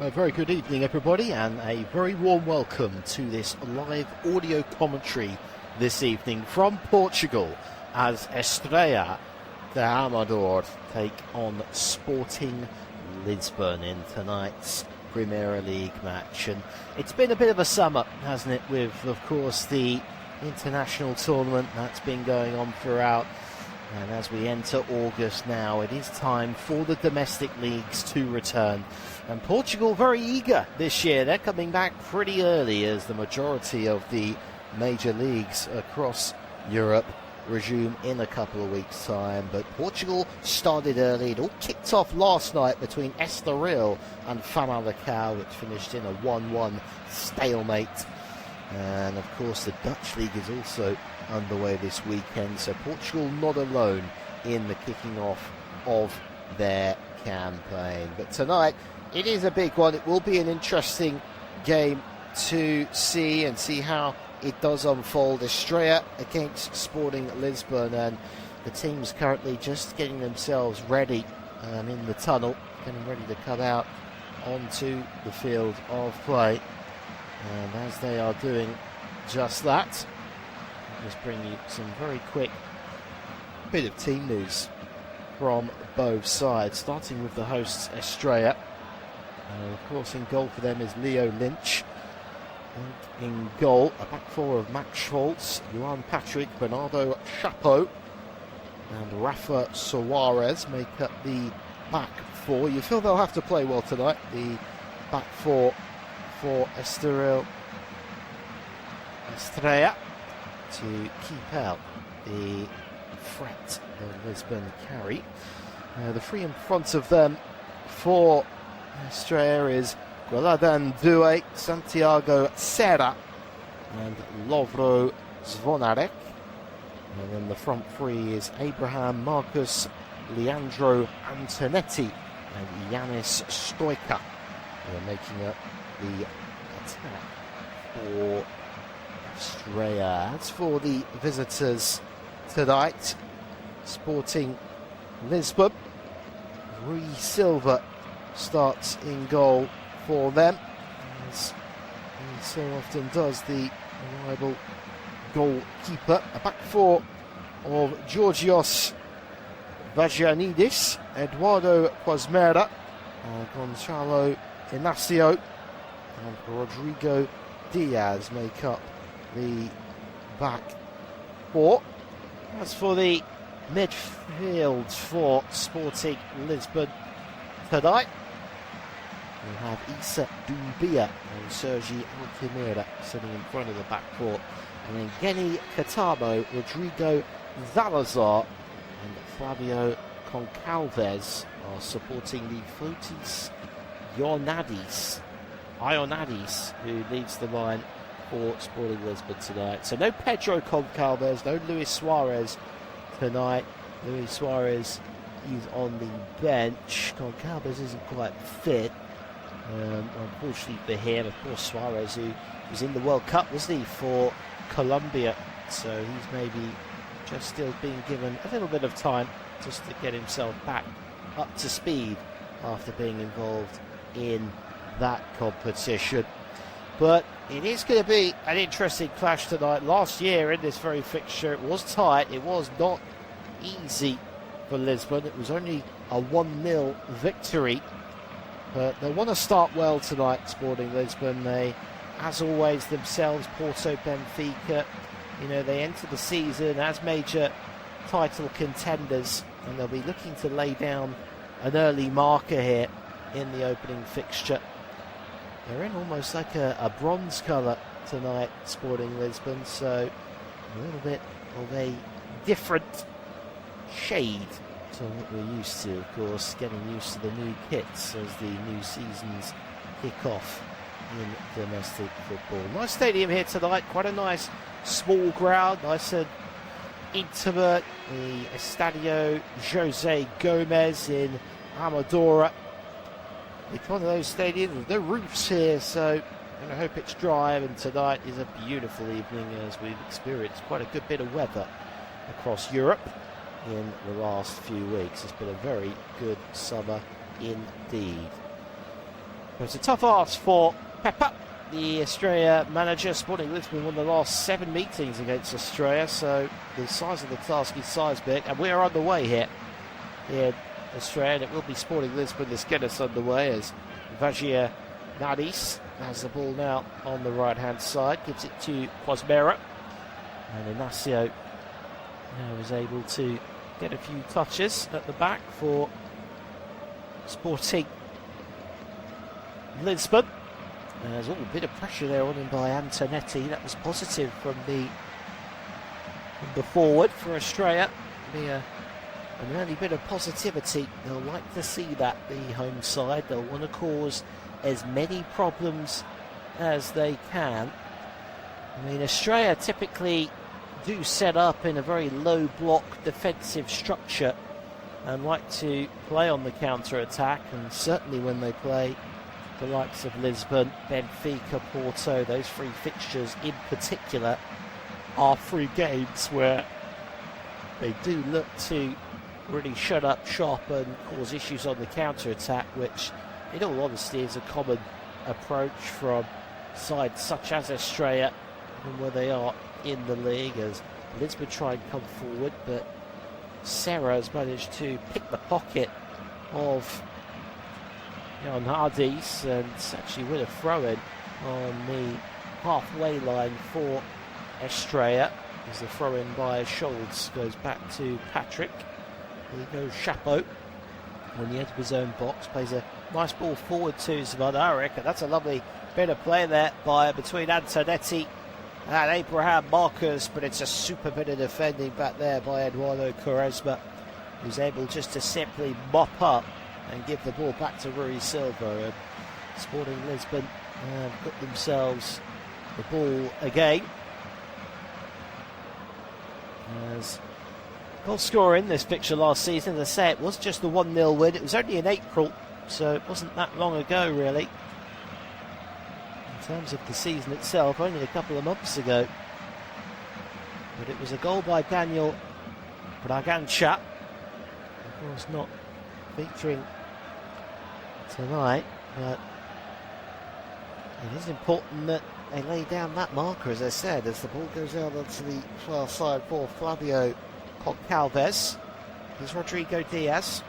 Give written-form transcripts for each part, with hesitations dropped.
A very good evening, everybody, and a very warm welcome to this live audio commentary this evening from Portugal as Estrela de Amador take on Sporting Lisbon in tonight's Primeira League match. And it's been a bit of a summer, hasn't it, with, of course, the international tournament that's been going on throughout. And as we enter August now, it is time for the domestic leagues to return. And Portugal very eager this year. They're coming back pretty early as the majority of the major leagues across Europe resume in a couple of weeks' time. But Portugal started early. It all kicked off last night between Estoril and Famalicão, which finished in a 1-1 stalemate. And of course the Dutch league is also underway this weekend, so Portugal not alone in the kicking off of their campaign. But tonight it is a big one. It will be an interesting game to see how it does unfold. Estrela against Sporting Lisbon, and the team's currently just getting themselves ready in the tunnel, getting ready to come out onto the field of play. And as they are doing just that, I'll just bring you some very quick bit of team news from both sides, starting with the hosts Estrela. Of course, in goal for them is Leo Lynch. And in goal, a back four of Max Schultz, Johan Patrick, Bernardo Chapo, and Rafa Soares make up the back four. You feel they'll have to play well tonight, the back four for Estrela to keep out the threat that Lisbon carry. The three in front of them for Estrela is Goladan Due, Santiago Serra and Lovro Zvonarek. And then the front three is Abraham Marcus, Leandro Antonetti and Yanis Stoica. They're making up the attack for Estrela. As for the visitors tonight, Sporting Lisbon, Rui Silva starts in goal for them, as he so often does, the reliable goalkeeper. A back four of Georgios Vagianidis, Eduardo Quasmera, Gonçalo Inácio and Rodrigo Diaz make up the back four. As for the midfield for Sporting Lisbon tonight, we have Issa Doumbia and Sergi Alquimira sitting in front of the back four, and then Geni Catamo, Rodrigo Zalazar and Flavio Concalves are supporting the Fotis Ionadis, who leads the line for Sporting Lisbon tonight. So no Pedro Concalves, no Luis Suarez tonight. Luis Suarez is on the bench. Concalves isn't quite fit. Unfortunately for him, of course, Suarez, who was in the World Cup, wasn't he, for Colombia. So he's maybe just still being given a little bit of time just to get himself back up to speed after being involved in that competition. But it is going to be an interesting clash tonight. Last year in this very fixture, it was tight. It was not easy for Lisbon. It was only a 1-0 victory. But they want to start well tonight, Sporting Lisbon. They, as always, themselves, Porto, Benfica, they enter the season as major title contenders, and they'll be looking to lay down an early marker here in the opening fixture. They're in almost like a bronze colour tonight, Sporting Lisbon, so a little bit of a different shade to what we're used to, of course, getting used to the new kits as the new seasons kick off in domestic football. Nice stadium here tonight, quite a nice small ground, nice and intimate. The Estadio Jose Gomez in Amadora. It's one of those stadiums with no roofs here, so I hope it's dry. And tonight is a beautiful evening as we've experienced quite a good bit of weather across Europe in the last few weeks. It's been a very good summer indeed. It's a tough ask for Pepper, the Estrella manager. Sporting Lisbon won the last 7 meetings against Estrella, so the size of the task is seismic, and we are on the way here in Estrella, and it will be Sporting Lisbon that's get us underway as Vajia Nadis has the ball now on the right hand side, gives it to Quasmera, and Inacio now is able to get a few touches at the back for Sporting Lisbon. There's a bit of pressure there on him by Antonetti. That was positive from the forward for Estrella. Be an early bit of positivity. They'll like to see that, the home side. They'll want to cause as many problems as they can. I mean, Estrella typically do set up in a very low block defensive structure and like to play on the counter-attack, and certainly when they play the likes of Lisbon, Benfica, Porto, those 3 fixtures in particular are 3 games where they do look to really shut up shop and cause issues on the counter-attack, which in all honesty is a common approach from sides such as Estrella, and where they are in the league, as Lisbon try and come forward, but Serra has managed to pick the pocket of Hardis and actually with a throw-in on the halfway line for Estrella, as the throw-in by Scholz goes back to Patrick. Here goes Chapeau on the edge of his own box, plays a nice ball forward to Zvanarik, and that's a lovely bit of play there between Antonetti and Abraham Marcus, but it's a super bit of defending back there by Eduardo Quaresma, who's able just to simply mop up and give the ball back to Rui Silva. And Sporting Lisbon have got themselves the ball again, as goal scorer in this fixture last season, as I say, it was just the 1-0 win. It was only in April, so it wasn't that long ago really. In terms of the season itself, only a couple of months ago. But it was a goal by Daniel Bragança, of course not featuring tonight, but it is important that they lay down that marker, as I said, as the ball goes out onto the far side for Flavio Concalves. Here's Rodrigo Diaz.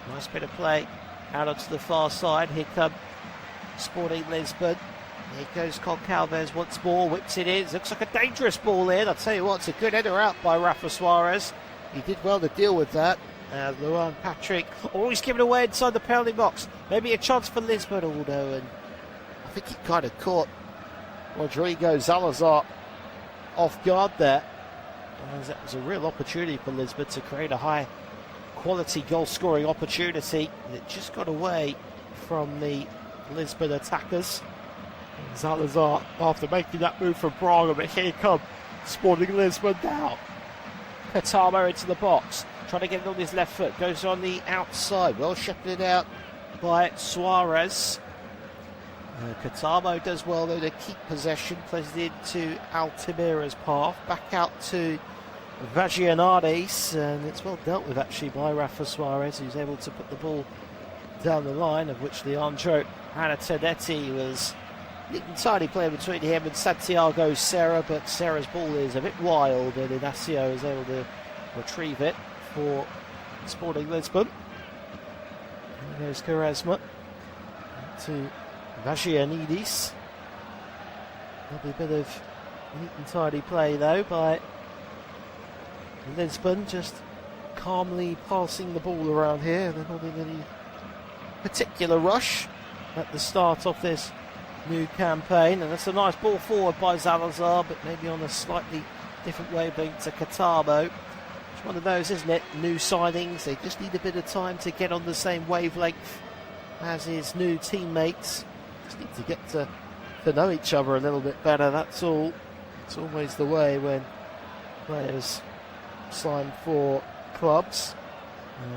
Nice bit of play out onto the far side. Here come Sporting Lisbon. Here goes Concalves once more, whips it in. Looks like a dangerous ball in. I'll tell you what, it's a good header out by Rafa Suarez. He did well to deal with that. Luan Patrick, he's given away inside the penalty box. Maybe a chance for Lisbon, although, and I think he kind of caught Rodrigo Salazar off guard there. That was a real opportunity for Lisbon to create a high quality goal scoring opportunity. It just got away from the Lisbon attackers. And Salazar, after making that move from Braga, but here come Sporting Lisbon now. Katamo into the box, trying to get it on his left foot, goes on the outside, well shepherded out by Suarez. Katamo does well though to keep possession, plays it into Altamira's path, back out to Vagianades, and it's well dealt with actually by Rafa Suarez, who's able to put the ball down the line, of which Leandro Antonetti was entirely playing between him and Santiago Serra, but Serra's ball is a bit wild and Inacio is able to retrieve it for Sporting Lisbon. And there's Quaresma to Vagianidis. Lovely bit of neat and tidy play though by Lisbon, just calmly passing the ball around here. They're not in any particular rush at the start of this new campaign, and that's a nice ball forward by Salazar, but maybe on a slightly different wavelength to Katamo. It's one of those, isn't it? New signings, they just need a bit of time to get on the same wavelength as his new teammates. Just need to get to know each other a little bit better, that's all. It's always the way when players sign for clubs.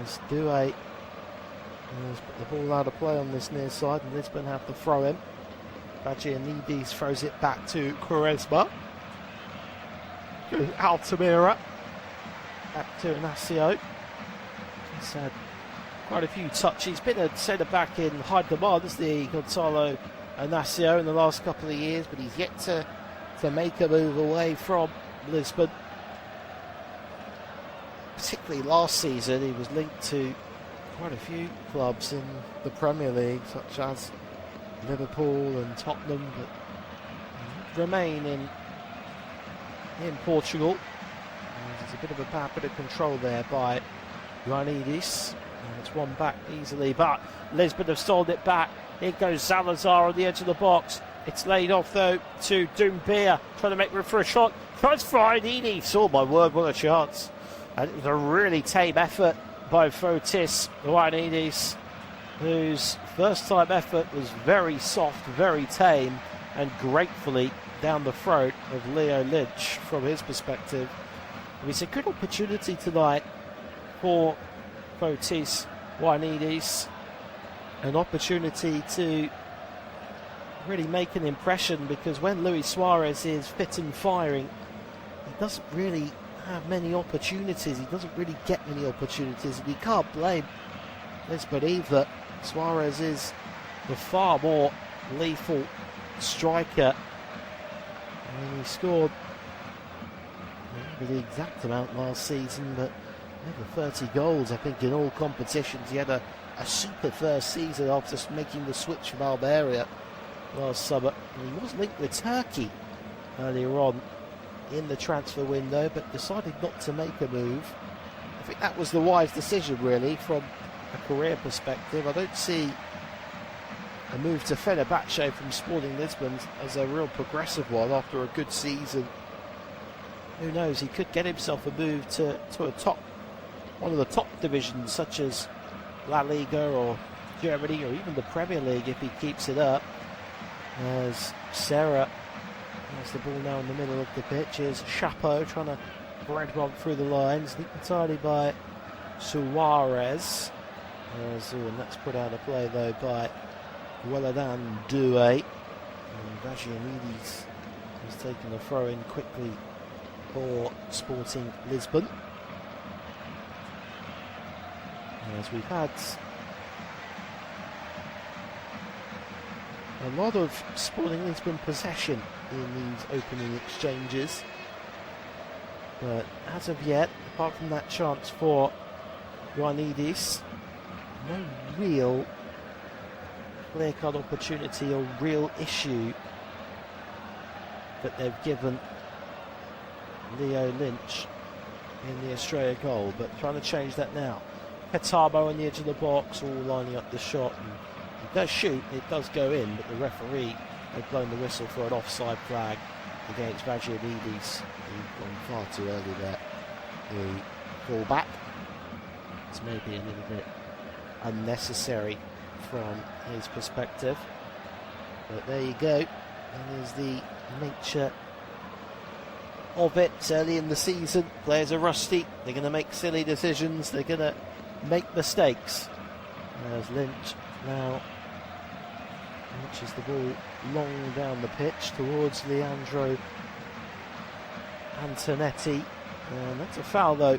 As Douay has put the ball out of play on this near side, and Lisbon have the throw in. Vagianidis throws it back to Quaresma. Altamira. Back to Inacio. He's had quite a few touches. He's been a centre-back in high demand, is the Gonzalo Inacio, in the last couple of years, but he's yet to make a move away from Lisbon. Particularly last season, he was linked to quite a few clubs in the Premier League, such as Liverpool and Tottenham, but remain in Portugal. There's a bit of a bad bit of control there by Ioannidis, and it's won back easily, but Lisbon have sold it back. Here goes Salazar on the edge of the box. It's laid off though to Doumbia, trying to make room for a shot. Tries for Ioannidis. Oh my word, what a chance. And it was a really tame effort by Fotis Ioannidis, whose first time effort was very soft, very tame, and gratefully down the throat of Leo Lynch from his perspective. It's a good opportunity tonight for Fotis Ioannidis, an opportunity to really make an impression, because when Luis Suarez is fit and firing, he doesn't really have many opportunities. He doesn't really get many opportunities, and you can't blame Lisbon either. Suarez is the far more lethal striker. I mean, he scored the exact amount last season, but over 30 goals, I think, in all competitions. He had a super first season after making the switch from Albania last summer. And he was linked with Turkey earlier on in the transfer window, but decided not to make a move. I think that was the wise decision, really, from a career perspective. I don't see a move to Fenerbahce from Sporting Lisbon as a real progressive one after a good season. Who knows, he could get himself a move to one of the top divisions, such as La Liga or Germany or even the Premier League, if he keeps it up. As Serra has the ball now in the middle of the pitch. Here's Chapeau trying to bread one through the lines, nicked entirely by Suarez. And that's put out of play though by Weladan Doué. And Vagianidis has taken a throw in quickly for Sporting Lisbon. As we've had a lot of Sporting Lisbon possession in these opening exchanges, but as of yet, apart from that chance for Ioannidis, no real clear-cut opportunity or real issue that they've given Leo Lynch in the Estrella goal, but trying to change that now. Petamo on the edge of the box, all lining up the shot, and it does shoot, it does go in, but the referee had blown the whistle for an offside flag against Vagianidis. He'd gone far too early there. The full-back. It's maybe a little bit unnecessary from his perspective, but there you go. That is the nature of it. It's early in the season, players are rusty, they're going to make silly decisions, they're going to make mistakes. As Lynch now launches the ball long down the pitch towards Leandro Antonetti, and that's a foul though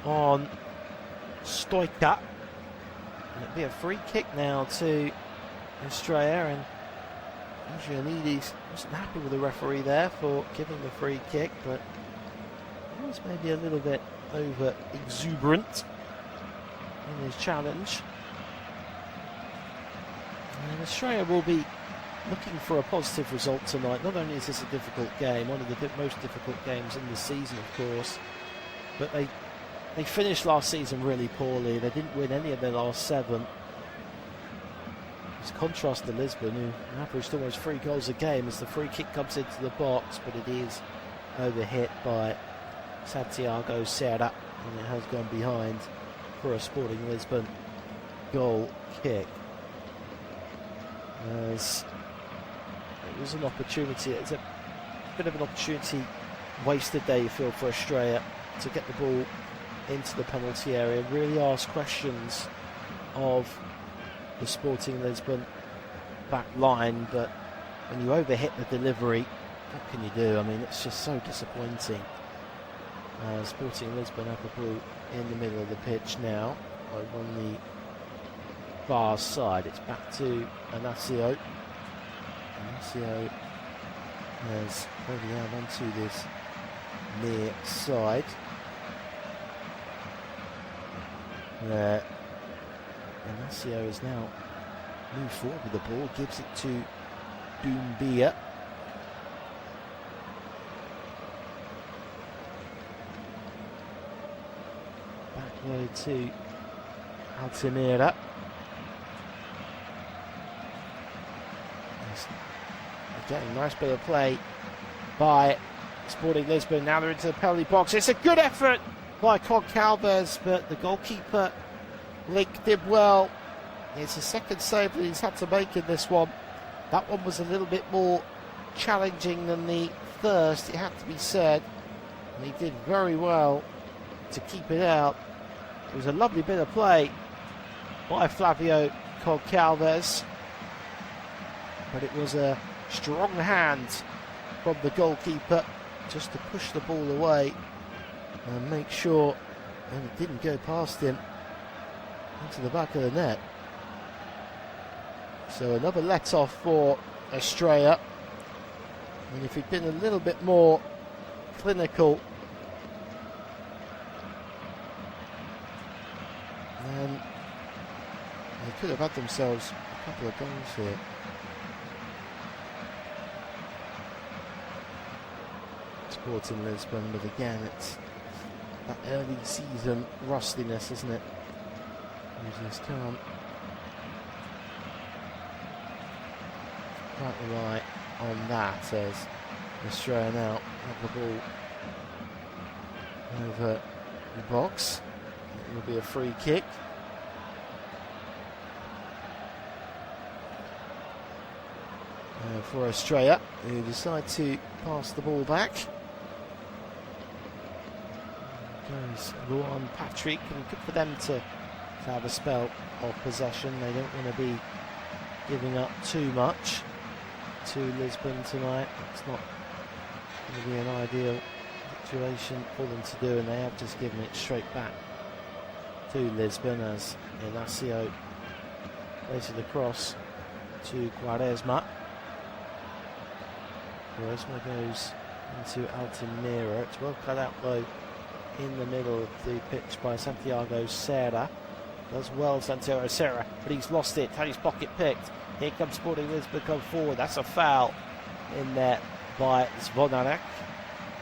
on Stoica. It'll be a free kick now to Estrella, and Ioannidis wasn't happy with the referee there for giving the free kick, but he was maybe a little bit over exuberant in his challenge. And Estrella will be looking for a positive result tonight. Not only is this a difficult game, one of the most difficult games in the season, of course, but they finished last season really poorly. They didn't win any of their last 7. It's contrast to Lisbon, who averaged almost 3 goals a game as the free kick comes into the box, but it is overhit by Santiago Serra, and it has gone behind for a Sporting Lisbon goal kick. As it was an opportunity, it's a bit of an opportunity wasted there, you feel, for Estrella to get the ball into the penalty area, really ask questions of the Sporting Lisbon back line, but when you overhit the delivery, what can you do? I mean, it's just so disappointing. Sporting Lisbon have the ball in the middle of the pitch now, over on the far side. It's back to Inacio. Inacio has moved out onto this near side. There. Inacio is now moved forward with the ball, gives it to Doumbia. Back row to Altamira. Again, nice bit of play by Sporting Lisbon. Now they're into the penalty box. It's a good effort by Goncalves, but the goalkeeper, Link, did well. It's the second save that he's had to make in this one. That one was a little bit more challenging than the first, it had to be said. And he did very well to keep it out. It was a lovely bit of play by Flavio Goncalves, but it was a strong hand from the goalkeeper just to push the ball away and make sure that it didn't go past him into the back of the net. So another let-off for Estrella. And if he'd been a little bit more clinical, then they could have had themselves a couple of goals here. Sporting Lisbon, but again, it's that early season rustiness, isn't it? Users can't quite rely on that as Estrella now have the ball over the box. It will be a free kick. For Estrella, who decide to pass the ball back. Goes Luan Patrick, and good for them to have a spell of possession. They don't want to be giving up too much to Lisbon tonight. It's not going to be an ideal situation for them to do, and they have just given it straight back to Lisbon as Inacio plays it across to Quaresma. Quaresma goes into Altamira. It's well cut out though in the middle of the pitch by Santiago Serra. Does well Santiago Serra, but he's lost it. Had his pocket picked. Here comes Sporting Lisbon, come forward. That's a foul in there by Zvonarek.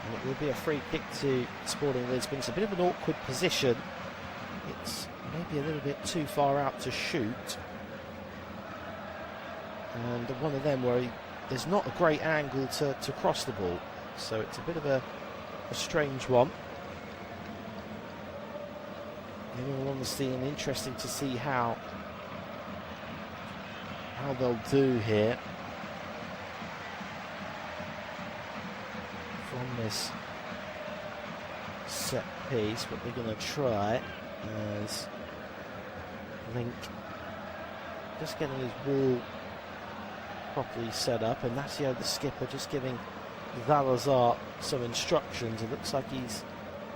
And it will be a free kick to Sporting Lisbon. It's a bit of an awkward position. It's maybe a little bit too far out to shoot. And one of them where there's not a great angle to cross the ball. So it's a bit of a strange one. In all honesty, and interesting to see how they'll do here from this set piece. What they're going to try as Link just getting his wall properly set up, and Inacio, the skipper, just giving Zalazar some instructions. It looks like he's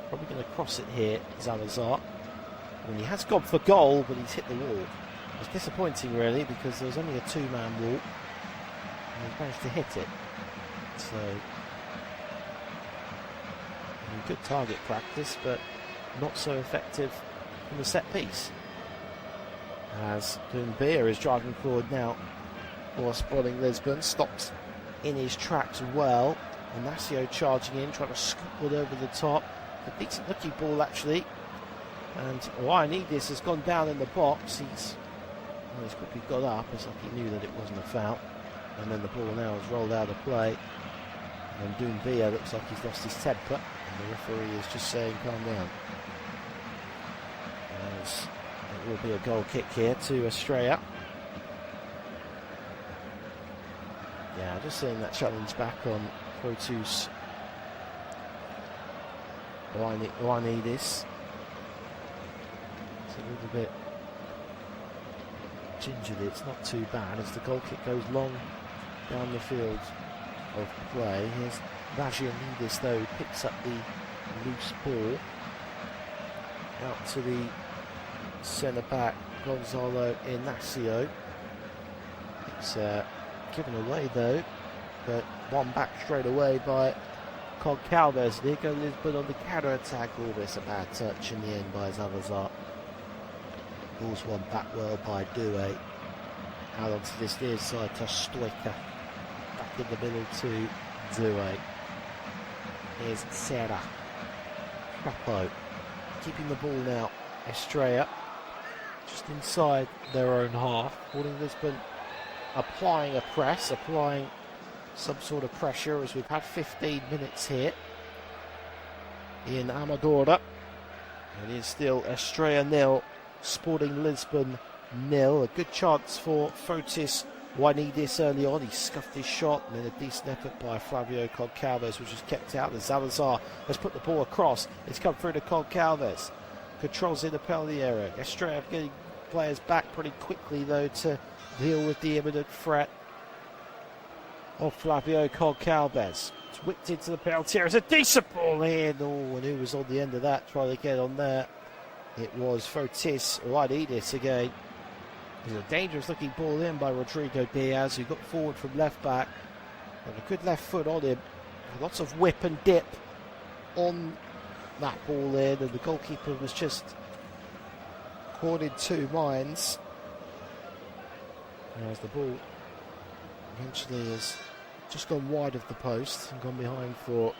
probably going to cross it here, Zalazar. And he has gone for goal, but he's hit the wall. It's disappointing, really, because there was only a two-man wall, and he's managed to hit it. So, good target practice, but not so effective from the set piece. As Doumbia is driving forward now for Sporting Lisbon, stops in his tracks well. Inacio charging in, trying to scoop it over the top. A decent looking ball, actually. And Ioannidis has gone down in the box. He's quickly got up. It's like he knew that it wasn't a foul. And then the ball now is rolled out of play. And Doumbia looks like he's lost his temper. And the referee is just saying, calm down. As it will be a goal kick here to Estrella. Yeah, just seeing that challenge back on Protus Ioannidis. A little bit gingerly, it's not too bad as the goal kick goes long down the field of play. Here's Ioannidis though, picks up the loose ball out to the centre back Gonzalo Inacio. It's given away though, but one back straight away by Goncalves. Here goes Lisbon on the counter-attack. Oh, it's a bad touch in the end by Salazar. Ball's one back well by Doué. Out onto this near side to Stoica. Back in the middle to Doué. Here's Serra. Trapo. Keeping the ball now. Estrella. Just inside their own half. Sporting Lisbon applying a press, applying some sort of pressure as we've had 15 minutes here in Amadora. It is still Estrella 0, Sporting Lisbon 0. A good chance for Fotis Juanidis early on. He scuffed his shot and then a decent effort by Flavio Goncalves, which was kept out. And Salazar has put the ball across. It's come through to Goncalves. Controls in the penalty area. Estrella getting players back pretty quickly though to deal with the imminent threat of Flavio Goncalves. It's whipped into the penalty area. It's a decent ball here. Oh, and who was on the end of that trying to get on there? It was Fotis Juanidis again. It was a dangerous looking ball in by Rodrigo Diaz, who got forward from left back. And a good left foot on him. Lots of whip and dip on that ball in, and the goalkeeper was just caught in two minds. As the ball eventually has just gone wide of the post and gone behind for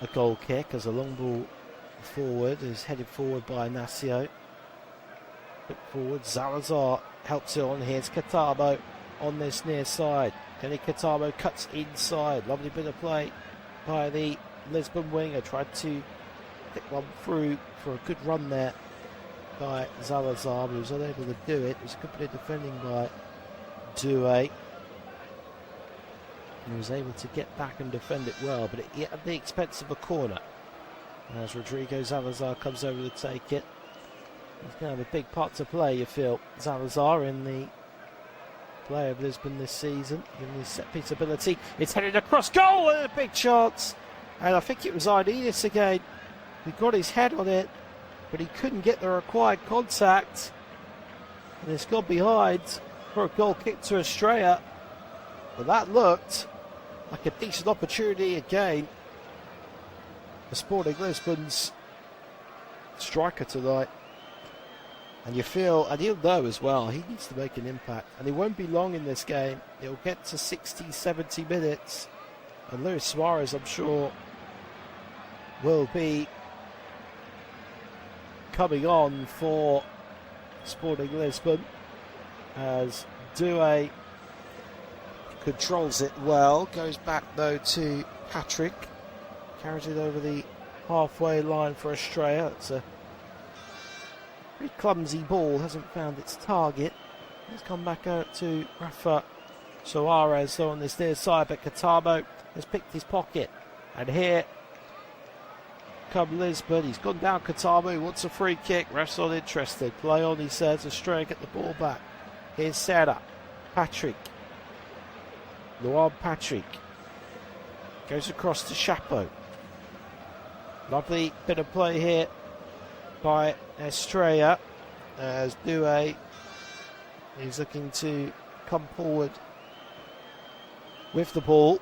a goal kick, as a long ball forward is headed forward by Inacio. Look forward, Salazar helps it on. Here's Catabo on this near side. Kenny Catabo cuts inside. Lovely bit of play by the Lisbon winger. Tried to pick one through for a good run there by Salazar, but he was unable to do it. It was a good bit of defending by Doué. He was able to get back and defend it well, but at the expense of a corner. As Rodrigo Salazar comes over to take it. He's going to have a big part to play, you feel, Salazar, in the play of Lisbon this season, given his set-piece ability. It's headed across goal, and a big chance. And I think it was Juanidis again. He got his head on it, but he couldn't get the required contact. And it's gone behind for a goal kick to Estrella. But that looked like a decent opportunity again for Sporting Lisbon's striker tonight. And you feel, and he'll know as well, he needs to make an impact. And it won't be long in this game. It'll get to 60, 70 minutes. And Luis Suarez, I'm sure, will be coming on for Sporting Lisbon, as Doué controls it well. Goes back though to Patrick. Carries it over the halfway line for Estrella. It's a very clumsy ball, hasn't found its target. It's come back out to Rafa Suarez on this near side, but Catabo has picked his pocket. And here come Lisbon. He's gone down Catabo, he wants a free kick. Ref's not interested. Play on, he says. Estrella get the ball back. Here's Serra. Patrick. Luan Patrick. Goes across to Chapo. Lovely bit of play here by Estrella, as Doué is looking to come forward with the ball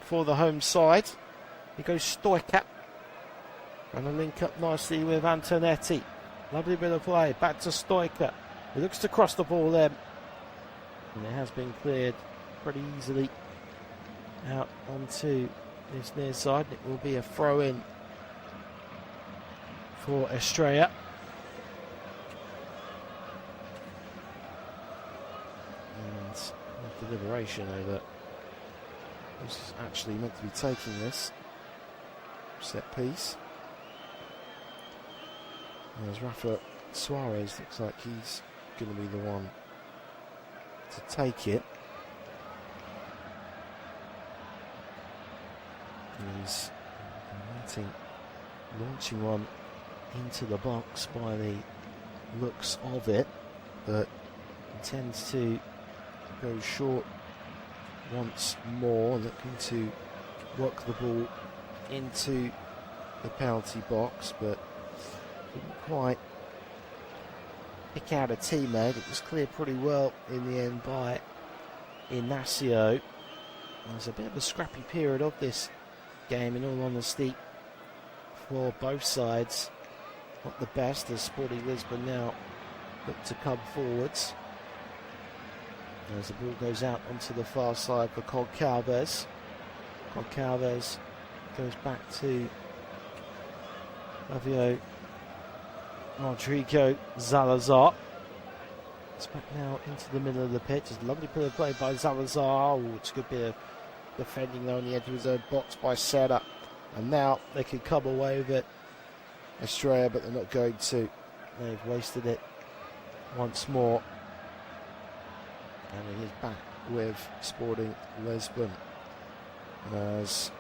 for the home side. He goes Stoica, and a link up nicely with Antonetti. Lovely bit of play, back to Stoica. He looks to cross the ball then, and it has been cleared pretty easily out onto this near side. It will be a throw in for Estrella. And deliberation over who's actually meant to be taking this set piece. And as Rafa Suarez looks like he's going to be the one to take it. And he's launching one into the box by the looks of it, but intends to go short once more, looking to work the ball into the penalty box, but didn't quite pick out a teammate. It was cleared pretty well in the end by Ignacio. There's a bit of a scrappy period of this game, in all honesty, for both sides. Not the best as Sporting Lisbon now look to come forwards. As the ball goes out onto the far side for Concalves. Concalves goes back to Flavio Rodrigo Salazar. It's back now into the middle of the pitch. It's a lovely bit of play by Salazar. Oh, it's a good bit of defending there on the edge of his own box by Serra. And now they can come away with it, Estrella, but they're not going to. They've wasted it once more. And it is back with Sporting Lisbon. As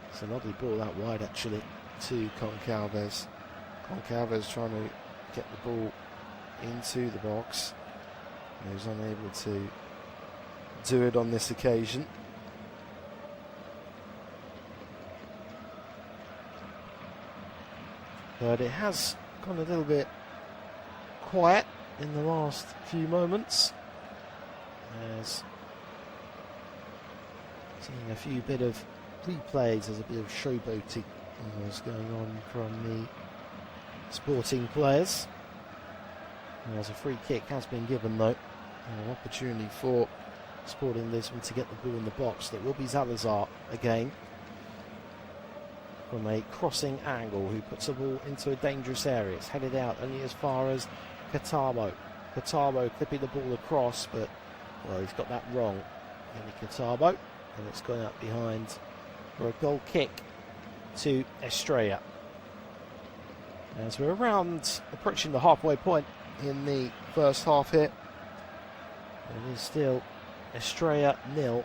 it's a lovely ball out wide actually to Concalves. Concalves trying to get the ball into the box. He was unable to do it on this occasion. But it has gone a little bit quiet in the last few moments. As seeing a few bit of replays, as a bit of showboating was going on from the Sporting players. As a free kick has been given though, an opportunity for Sporting Lisbon to get the ball in the box. It will be Salazar again from a crossing angle, who puts the ball into a dangerous area. It's headed out only as far as Catabo. Catabo clipping the ball across, but well, he's got that wrong. Only Catabo, and it's gone out behind for a goal kick to Estrella. As we're approaching the halfway point in the first half here, it is still Estrella 0,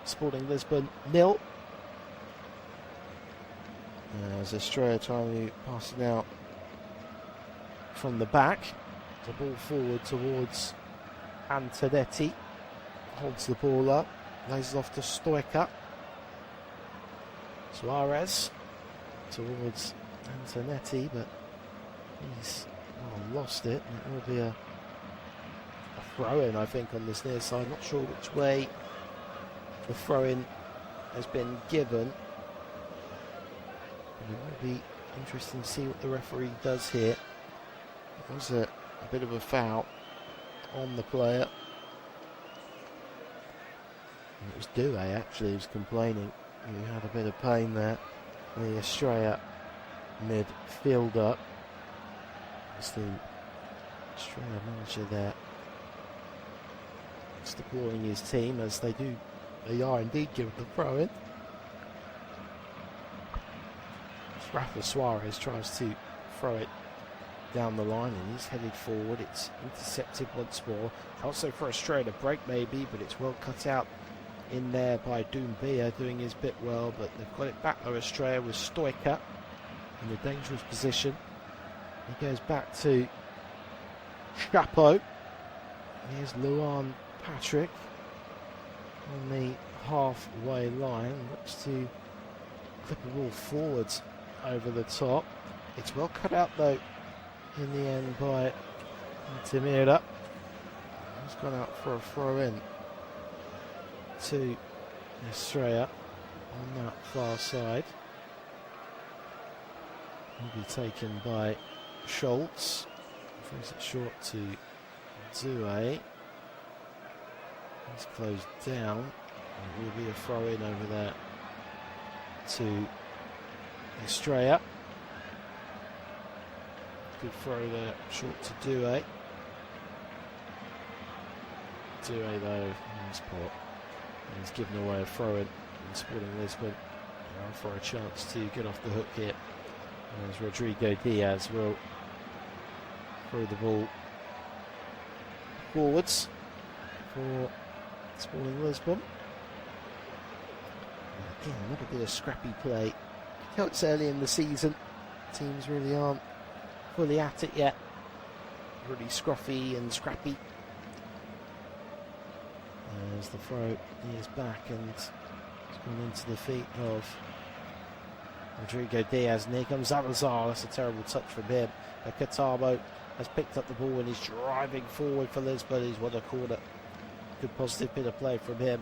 Sporting Lisbon 0. As Estrella trying to pass it out from the back, the ball forward towards Antonetti, holds the ball up, lays it off to Stoica. Suarez towards Antonetti, but he's lost it, and it will be a throw-in, I think, on this near side. Not sure which way the throw-in has been given. And it will be interesting to see what the referee does here. There was a bit of a foul on the player. And it was Doué actually who was complaining. He had a bit of pain there. The Estrella midfielder. It's the Estrella manager there. It's deploying his team as they are indeed given the throw in. Rafa Suarez tries to throw it down the line and he's headed forward. It's intercepted once more. Also for Estrella to break maybe, but it's well cut out in there by Doumbia, doing his bit well, but they've got it back though, Estrella, with Stoica in a dangerous position. He goes back to Chapo. Here's Luan Patrick on the halfway line, looks to clip the ball forwards over the top. It's well cut out though in the end by Timira. He's gone out for a throw in to Estrella on that far side. Will be taken by Schultz. Throws it short to Doué. He's closed down. It will be a throw in over there to Estrella. Good throw there, short to Doué. Doué though, in the spot. And he's given away a throw in Sporting Lisbon. Now for a chance to get off the hook here. As Rodrigo Diaz will throw the ball forwards for Sporting Lisbon. And again, another bit of scrappy play. You know, it's early in the season. Teams really aren't fully at it yet. Really scruffy and scrappy. As the throw is back and it's gone into the feet of Rodrigo Diaz, and here comes Salazar. That's a terrible touch from him. Katamo has picked up the ball and he's driving forward for Lisbon. He's won a corner. Good positive bit of play from him.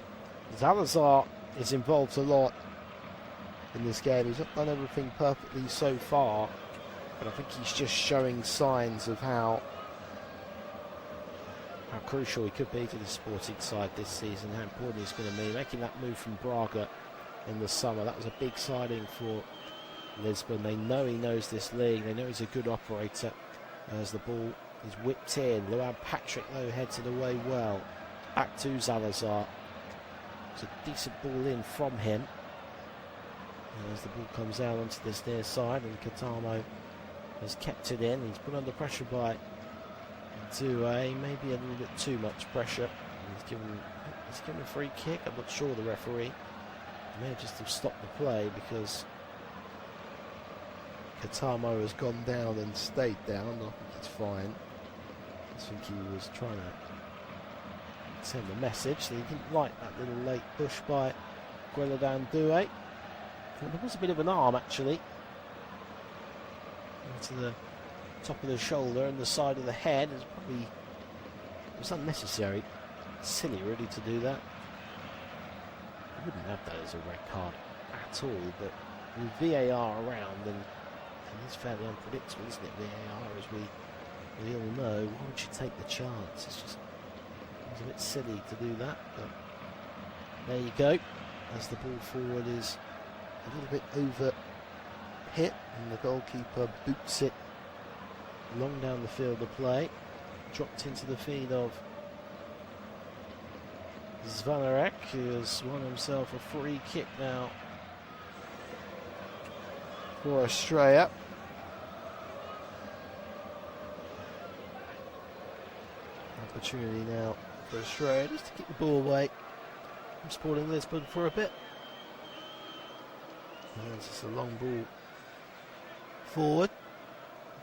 Salazar is involved a lot in this game. He's not done everything perfectly so far, but I think he's just showing signs of how crucial he could be to the Sporting side this season, how important he's going to be. Making that move from Braga in the summer, that was a big signing for Lisbon. They know he knows this league, they know he's a good operator. As the ball is whipped in, Luan Patrick though heads it away well. Back to Salazar. It's a decent ball in from him. And as the ball comes out onto this near side, and Katamo has kept it in. He's put under pressure by Due, maybe a little bit too much pressure. He's given a free kick. I'm not sure, the referee may just have stopped the play because Katamo has gone down and stayed down. I think it's fine. I think he was trying to send a message that he didn't like that little late push by Gueladan Due. Well, there was a bit of an arm actually into the top of the shoulder and the side of the head. It was unnecessary. Silly really to do that. I wouldn't have that as a red card at all, but with VAR around, and it's fairly unpredictable, isn't it? VAR, as we all know. Why would you take the chance? It's a bit silly to do that, but there you go. As the ball forward is a little bit over hit, and the goalkeeper boots it long down the field of play. Dropped into the feet of Zvanarek, who has won himself a free kick now for Australia. Opportunity now for Australia just to keep the ball away from Sporting Lisbon for a bit. And it's just a long ball forward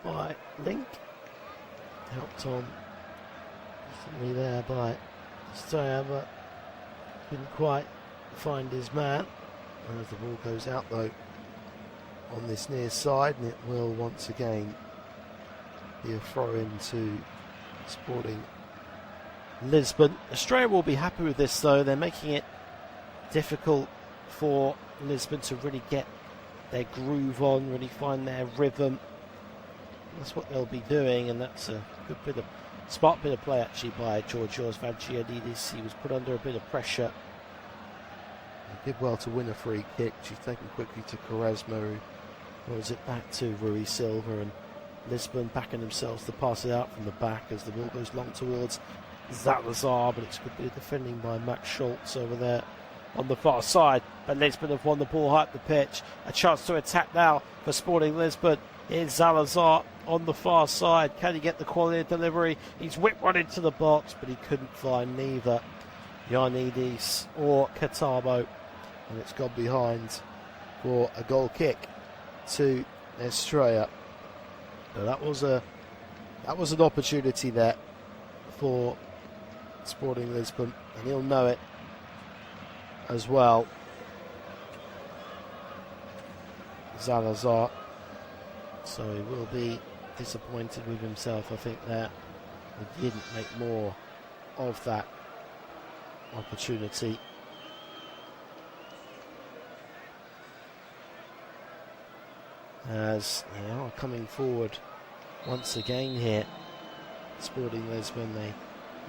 by Link. Helped on recently there by Australia, but couldn't quite find his man. And as the ball goes out though on this near side, and it will once again be a throw in to Sporting Lisbon. Australia will be happy with this though. They're making it difficult for Lisbon to really get their groove on, really find their rhythm. That's what they'll be doing, and that's a good bit of smart bit of play actually by Georgios Vanchiadidis. He was put under a bit of pressure. He did well to win a free kick. She's taken quickly to Quaresma, who rolls it back to Rui Silva, and Lisbon backing themselves to pass it out from the back as the ball goes long towards Salazar, but it's a good bit of defending by Max Schultz over there on the far side. But Lisbon have won the ball high up the pitch. A chance to attack now for Sporting Lisbon. Here's Salazar on the far side. Can he get the quality of delivery? He's whipped one into the box, but he couldn't find neither Ioannidis or Katamo, and it's gone behind for a goal kick to Estrella. So that was an opportunity there for Sporting Lisbon, and he'll know it as well. Salazar. So he will be disappointed with himself, I think, that he didn't make more of that opportunity. As they are coming forward once again here, Sporting Lisbon, they're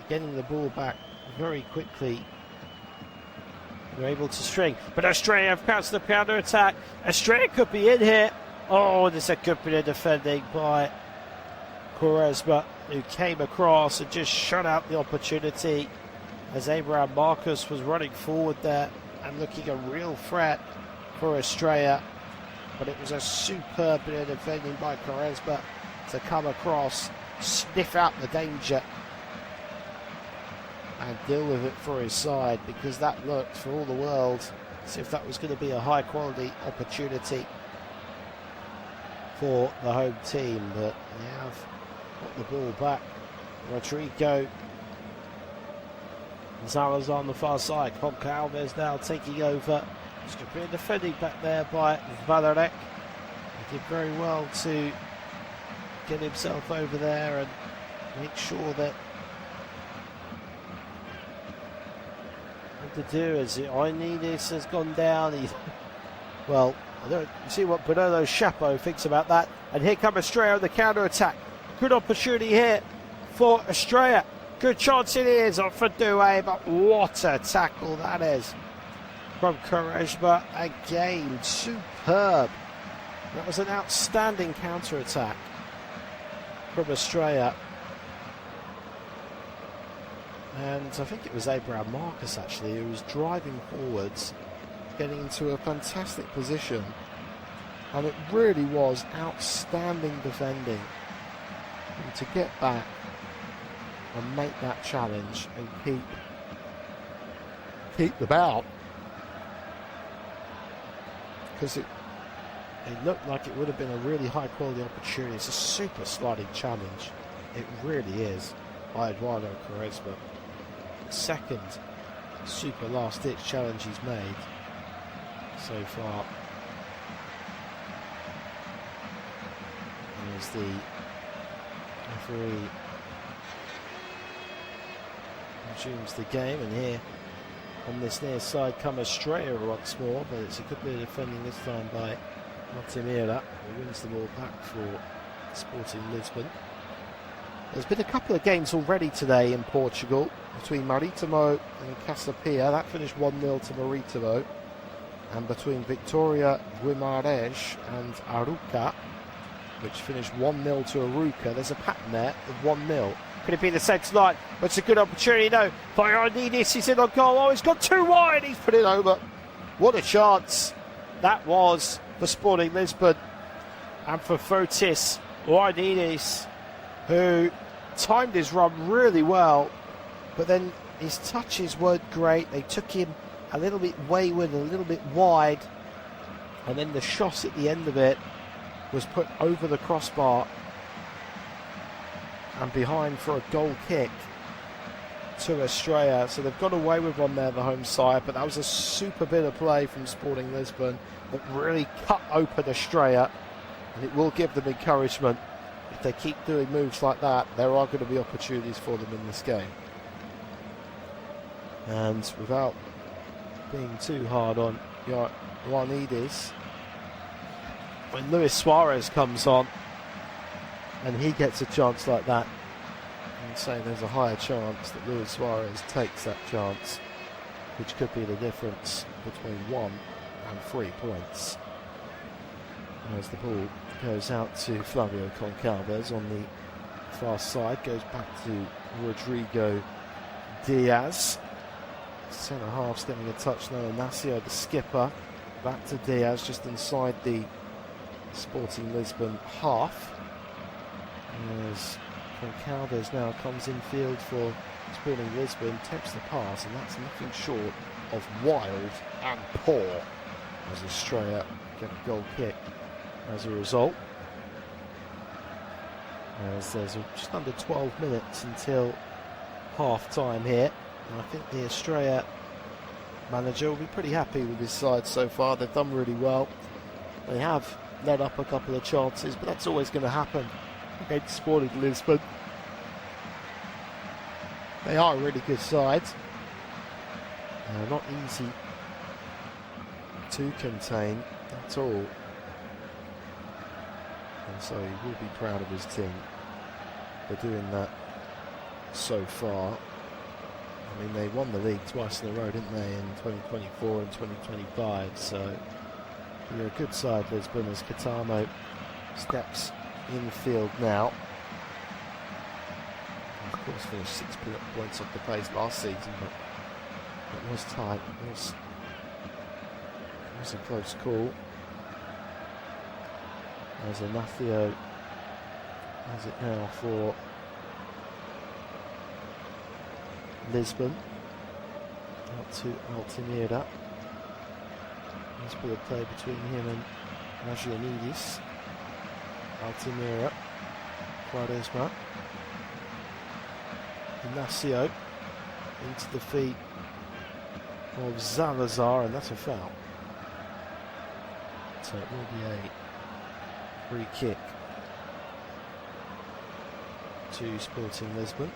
getting the ball back very quickly. They're able to string, but Australia have pounced the counter attack. Australia could be in here. Oh, there's a good bit of defending by Quaresma, who came across and just shut out the opportunity as Abraham Marcus was running forward there and looking a real threat for Australia. But it was a superb bit of defending by Quaresma to come across, sniff out the danger and deal with it for his side, because that looked for all the world as if that was going to be a high quality opportunity for the home team. But they have got the ball back. Rodrigo Salazar on the far side. Conca Alves now taking over. There's going to be a defending back there by Valerek. did very well to get himself over there and make sure that what to do is I need this has gone down. Well, I don't see what Bernardo Chapo thinks about that. And here comes Estrella on the counter attack. Good opportunity here for Estrella. Good chance it is for Doué, but what a tackle that is from Quaresma again. Superb. That was an outstanding counter attack from Estrella. And I think it was Abraham Marcus actually who was driving forwards, getting into a fantastic position, and it really was outstanding defending. And to get back and make that challenge and keep them out, because it looked like it would have been a really high quality opportunity. It's a super sliding challenge, it really is, by Eduardo Quaresma. Second super last ditch challenge he's made so far. As the referee resumes the game, and here on this near side come Estrella once more, but it's a good bit of defending this time by Altamira, who wins the ball back for Sporting Lisbon. There's been a couple of games already today in Portugal between Maritimo and Casapia. That finished 1-0 to Maritimo. And between Victoria Guimarães and Arouca, which finished 1-0 to Arouca. There's a pattern there of 1-0. Could it be the same tonight? But it's a good opportunity, though. Ioannidis, he's in on goal. Oh, he's got too wide. He's put it over. What a chance that was for Sporting Lisbon. And for Fotis Ioannidis, who timed his run really well, but then his touches weren't great. They took him a little bit wayward, a little bit wide, and then the shot at the end of it was put over the crossbar and behind for a goal kick to Estrella. So they've got away with one there, the home side, but that was a super bit of play from Sporting Lisbon that really cut open Estrella, and it will give them encouragement. If they keep doing moves like that, there are going to be opportunities for them in this game. And without being too hard on Ioannidis, when Luis Suarez comes on and he gets a chance like that, I'd say there's a higher chance that Luis Suarez takes that chance, which could be the difference between 1 and 3 points. As the ball goes out to Flavio Concalves on the far side, goes back to Rodrigo Diaz. Centre half's getting a touch now. Inacio, the skipper, back to Diaz just inside the Sporting Lisbon half. As Concalves now comes in field for Sporting Lisbon, attempts the pass, and that's nothing short of wild and poor as Estrella get a goal kick as a result. As there's just under 12 minutes until half time here, and I think the Estrella manager will be pretty happy with his side so far. They've done really well. They have let up a couple of chances, but that's always going to happen against Sporting Lisbon. They are a really good side. Not easy to contain at all. And so he will be proud of his team for doing that so far. I mean, they won the league twice in a row, didn't they, in 2024 and 2025. So they're a good side, Lisbon, as Catamo steps in the field now. And of course, finished 6 points off the pace last season, but it was tight. It was a close call. As Inacio has it now for Lisbon. Out to Altamira. There's a bit of play between him and Ioannidis. Altamira. Quaresma. Inacio into the feet of Zalazar, and that's a foul. So it will be a free kick to Sporting Lisbon.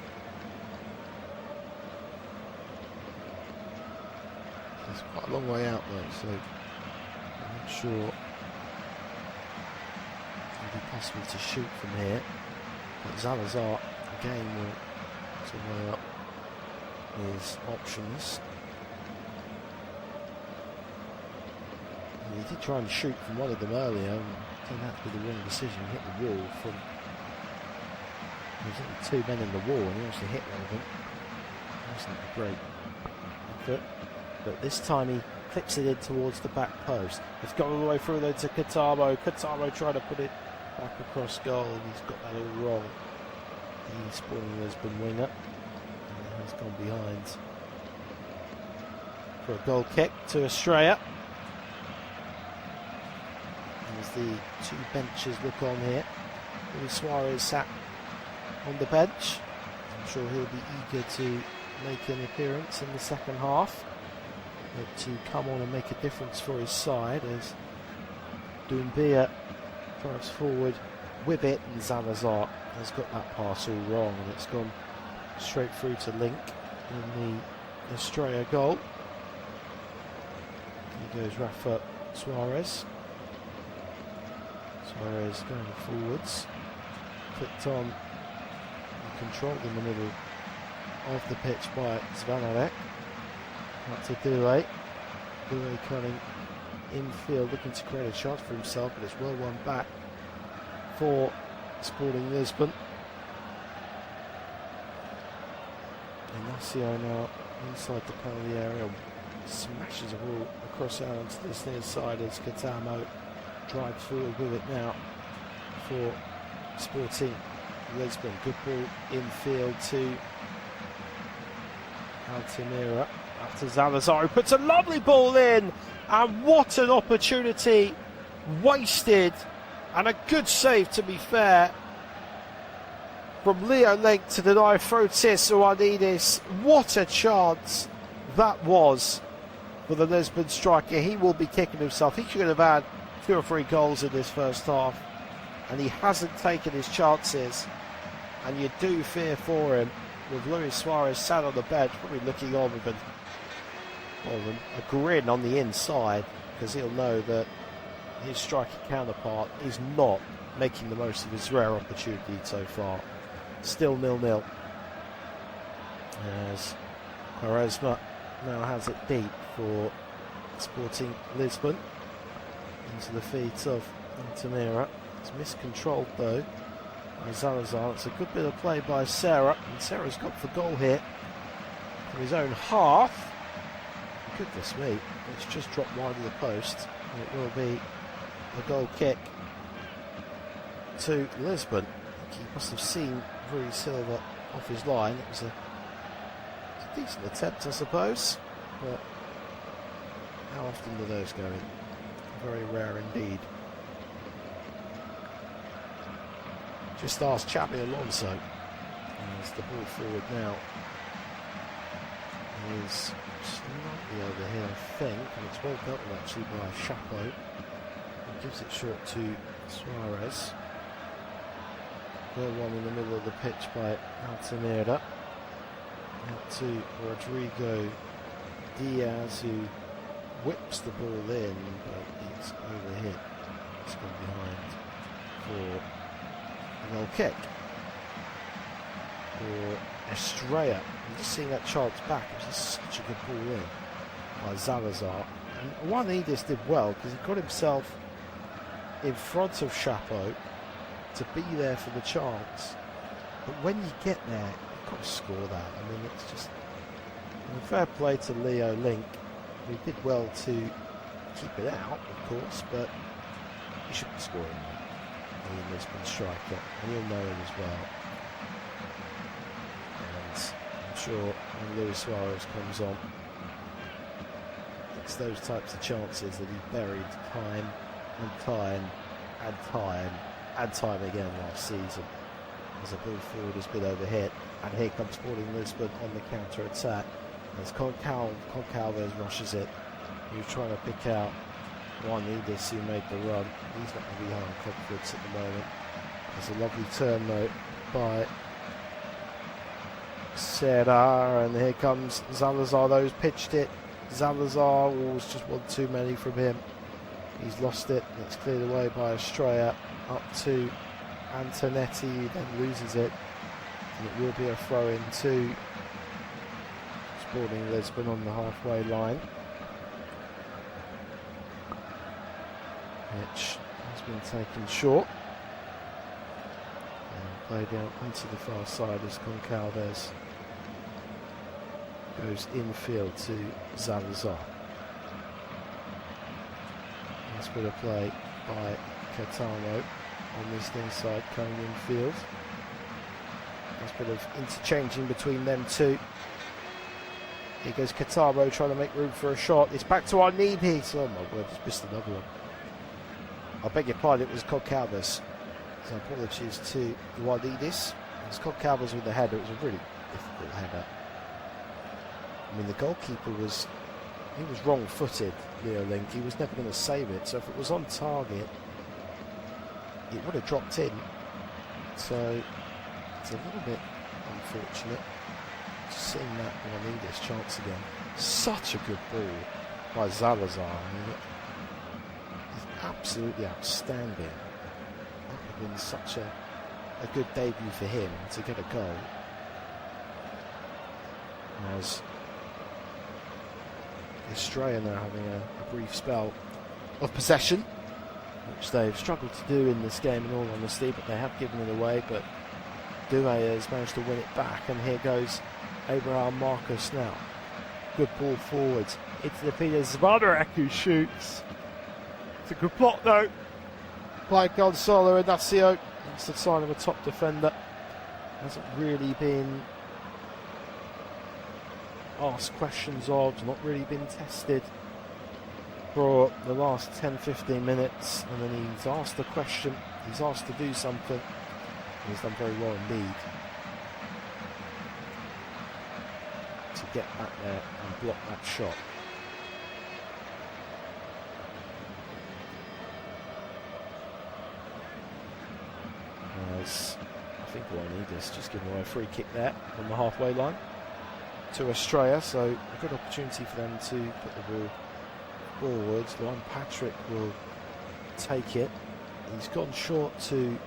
It's quite a long way out though, so I'm not sure it'll be possible to shoot from here. But Salazar again will to weigh up his options. And he did try and shoot from one of them earlier, and turned out to be the wrong decision. Hit the wall from. There's only two men in the wall, and he actually hit one of them. Wasn't a great effort, but this time he flicks it in towards the back post. It's got all the way through there to Katamo. Katamo trying to put it back across goal, and he's got that all wrong. The Sporting Lisbon winger, and he has gone behind for a goal kick to Estrella. As the two benches look on here, Luis Suarez sat on the bench. I'm sure he'll be eager to make an appearance in the second half, but to come on and make a difference for his side as Doumbia drives forward with it, and Salazar has got that pass all wrong, and it's gone straight through to Link in the Estrella goal. Here goes Rafa Suarez. Suarez going forwards, flicked on and controlled in the middle of the pitch by Zvanarek. Out to Dule. Dule coming infield, looking to create a chance for himself, but it's well won back for Sporting Lisbon. Inacio now inside the penalty area, smashes a ball across out onto this near side as Katamo drives forward with it now for Sporting Lisbon. Good ball infield to Altamira after Salazar, who puts a lovely ball in, and what an opportunity wasted, and a good save to be fair from Leo Link to deny Fotis Ioannidis. What a chance that was for the Lisbon striker. He will be kicking himself. He should have had 2 or 3 goals in this first half, and he hasn't taken his chances, and you do fear for him with Luis Suarez sat on the bench, probably looking on with a grin on the inside, because he'll know that his striking counterpart is not making the most of his rare opportunity so far. Still 0-0 as Quaresma now has it deep for Sporting Lisbon into the feet of Altamira. It's miscontrolled though by Salazar. It's a good bit of play by Serra, and Serra's got the goal here from his own half. Goodness me, it's just dropped wide of the post, and it will be a goal kick to Lisbon. He must have seen Rui Silva off his line. It was a decent attempt, I suppose, but how often do those go in? Very rare indeed. Just ask Xabi Alonso as the ball forward now is slightly over here, I think, and it's well dealt with actually by Chapo. He gives it short to Suarez. Well, one in the middle of the pitch by Altamira. Out to Rodrigo Diaz, who whips the ball in, but it's overhit. It's gone behind for a goal kick for Estrella. I'm just seeing that chance back. It was just such a good ball in by Salazar. And Ioannidis did well because he got himself in front of Chapo to be there for the chance. But when you get there, you've got to score that. I mean, it's just fair play to Leo Link, who did well to keep it out, of course, but he should be scoring that. The Lisbon striker, and you'll know him as well. And I'm sure when Luis Suarez comes on, it's those types of chances that he buried time and time and time and time again last season. As the ball forward has been overhit, and here comes Sporting Lisbon on the counter-attack as Concalves rushes it. He's trying to pick out Juanidis who made the run. He's not going to be high on confidence at the moment. There's a lovely turn though by Serra, and here comes Salazar, though, who's pitched it. Salazar was just one too many from him. He's lost it, and it's cleared away by Estrella up to Antonetti, who then loses it. And it will be a throw in to Sporting Lisbon on the halfway line, which has been taken short. And played out onto the far side as Goncalves goes infield to Salazar. Nice bit of play by Catano on this inside coming infield. Nice bit of interchanging between them two. Here goes Cataro trying to make room for a shot. It's back to Arnibis. Oh my word, just missed another one. I beg your pardon, it was Goncalves. So apologies to Juanidis. It was Goncalves with the header. It was a really difficult header. I mean, the goalkeeper was wrong-footed, Leo Link. He was never going to save it. So if it was on target, it would have dropped in. So it's a little bit unfortunate. Seeing that Juanidis chance again. Such a good ball by Salazar. I mean, he's absolutely outstanding. That would have been such a good debut for him to get a goal. As Estrella now having a brief spell of possession, which they've struggled to do in this game in all honesty, but they have given it away. But Douay has managed to win it back, and here goes Abraham Marcus now. Good ball forwards into the Peter Zvadarek, who shoots. It's a good block though by Gonzalo Inacio. It's the sign of a top defender. Hasn't really been asked questions of, not really been tested for the last 10-15 minutes, and then he's asked a question, he's asked to do something, and he's done very well indeed to get back there and block that shot. As I think Juanidis just giving away a free kick there on the halfway line to Estrella, so a good opportunity for them to put the ball forwards. Juan Patrick will take it. He's gone short to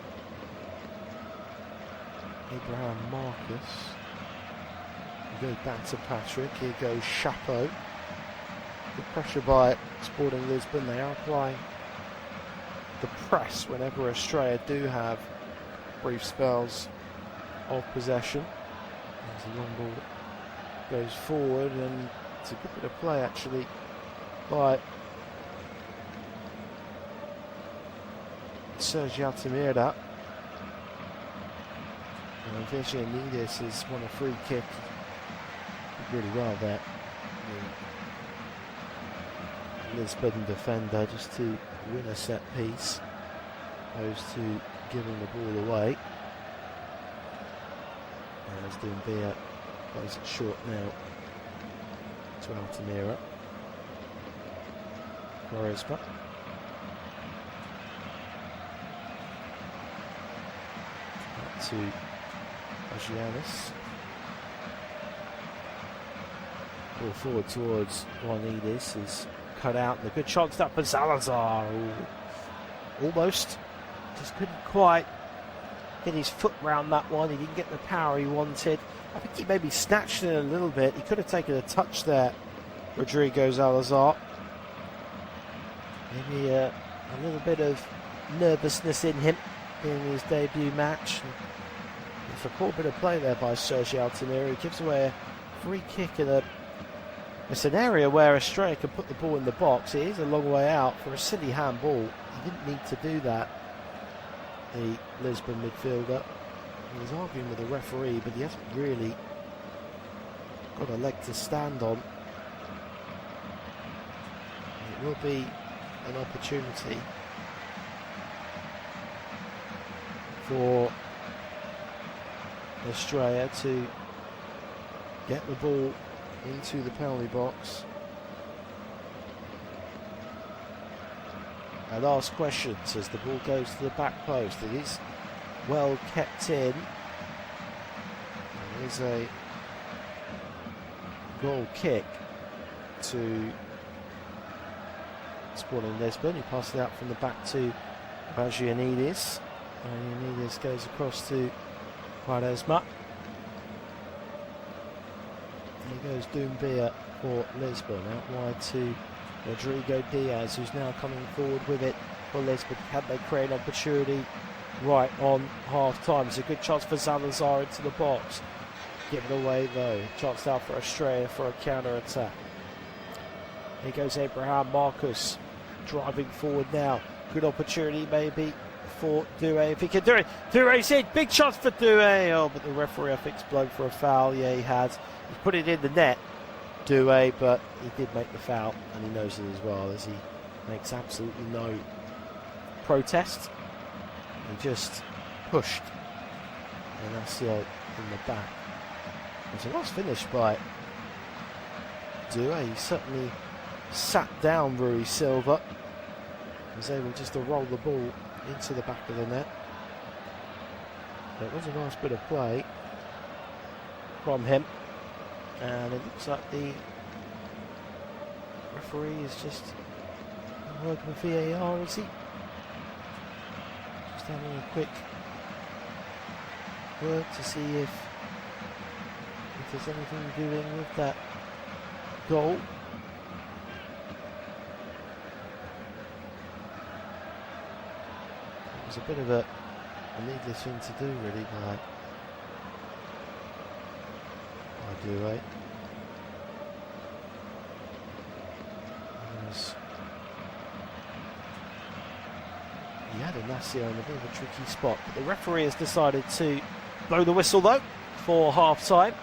Abraham Marcus. He goes back to Patrick. Here goes Chapeau. Good pressure by Sporting Lisbon. They are applying the press whenever Estrella do have brief spells of possession. There's a long ball that goes forward, and it's a good bit of play actually by Sergio Altamira. And Virginidis has won a free kick. Did really well there. The Lisbon defender just to win a set piece, opposed to giving the ball away. As Doumbia plays it short now to Altamira. Quaresma. Back to Agianis. Ball forward towards Juanidis is cut out. The good chance up for Salazar. Ooh. Almost. Just couldn't quite get his foot round that one. He didn't get the power he wanted. I think he maybe snatched it a little bit. He could have taken a touch there, Rodrigo Salazar. Maybe a little bit of nervousness in him in his debut match. It's a poor bit of play there by Sergio Altamira. He gives away a free kick in a scenario where Estrella can put the ball in the box. It is a long way out for a silly handball. He didn't need to do that, the Lisbon midfielder. He was arguing with the referee, but he hasn't really got a leg to stand on. It will be an opportunity for Estrella to get the ball into the penalty box. and ask questions as the ball goes to the back post. It is well kept in. There is a goal kick to Sporting Lisbon. He passes it out from the back to Bagianidis. Bagianidis goes across to Quaresma. Here goes Doumbia for Lisbon, out wide to Rodrigo Diaz, who's now coming forward with it for Lisbon. Can they create an opportunity right on half-time? It's a good chance for Salazar into the box. Give it away though. Chance now for Estrella for a counter-attack. Here goes Abraham Marcus driving forward now. Good opportunity maybe for Doué if he can do it. Doué's in. Big chance for Doué. Oh, but the referee I think's blown for a foul. Yeah, he has. He's put it in the net, Doué, but he did make the foul and he knows it as well, as he makes absolutely no protest. He just pushed Inacio in the back. It was a nice finish by Doué. He certainly sat down Rui Silva. Was able just to roll the ball into the back of the net. But it was a nice bit of play from him. And it looks like the referee is just working with VAR, is he? Just having a quick word to see if there's anything doing with that goal. It was a bit of a needless thing to do, really, by Doué. He had Inacio in a bit of a tricky spot, but the referee has decided to blow the whistle though for half-time.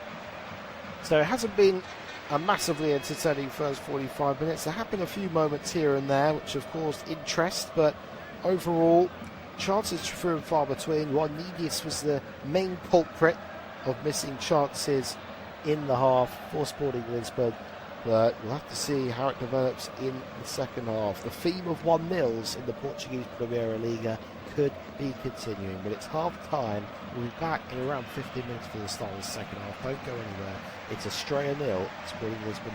So it hasn't been a massively entertaining first 45 minutes. There have been a few moments here and there which have caused interest, but overall chances few and far between. Juanidius was the main culprit of missing chances in the half for Sporting Lisbon, but we'll have to see how it develops in the second half. The theme of 1-0s in the Portuguese Primeira Liga could be continuing, but it's half-time. We'll be back in around 15 minutes for the start of the second half. Don't go anywhere. It's Estrella 0, Sporting Lisbon 0.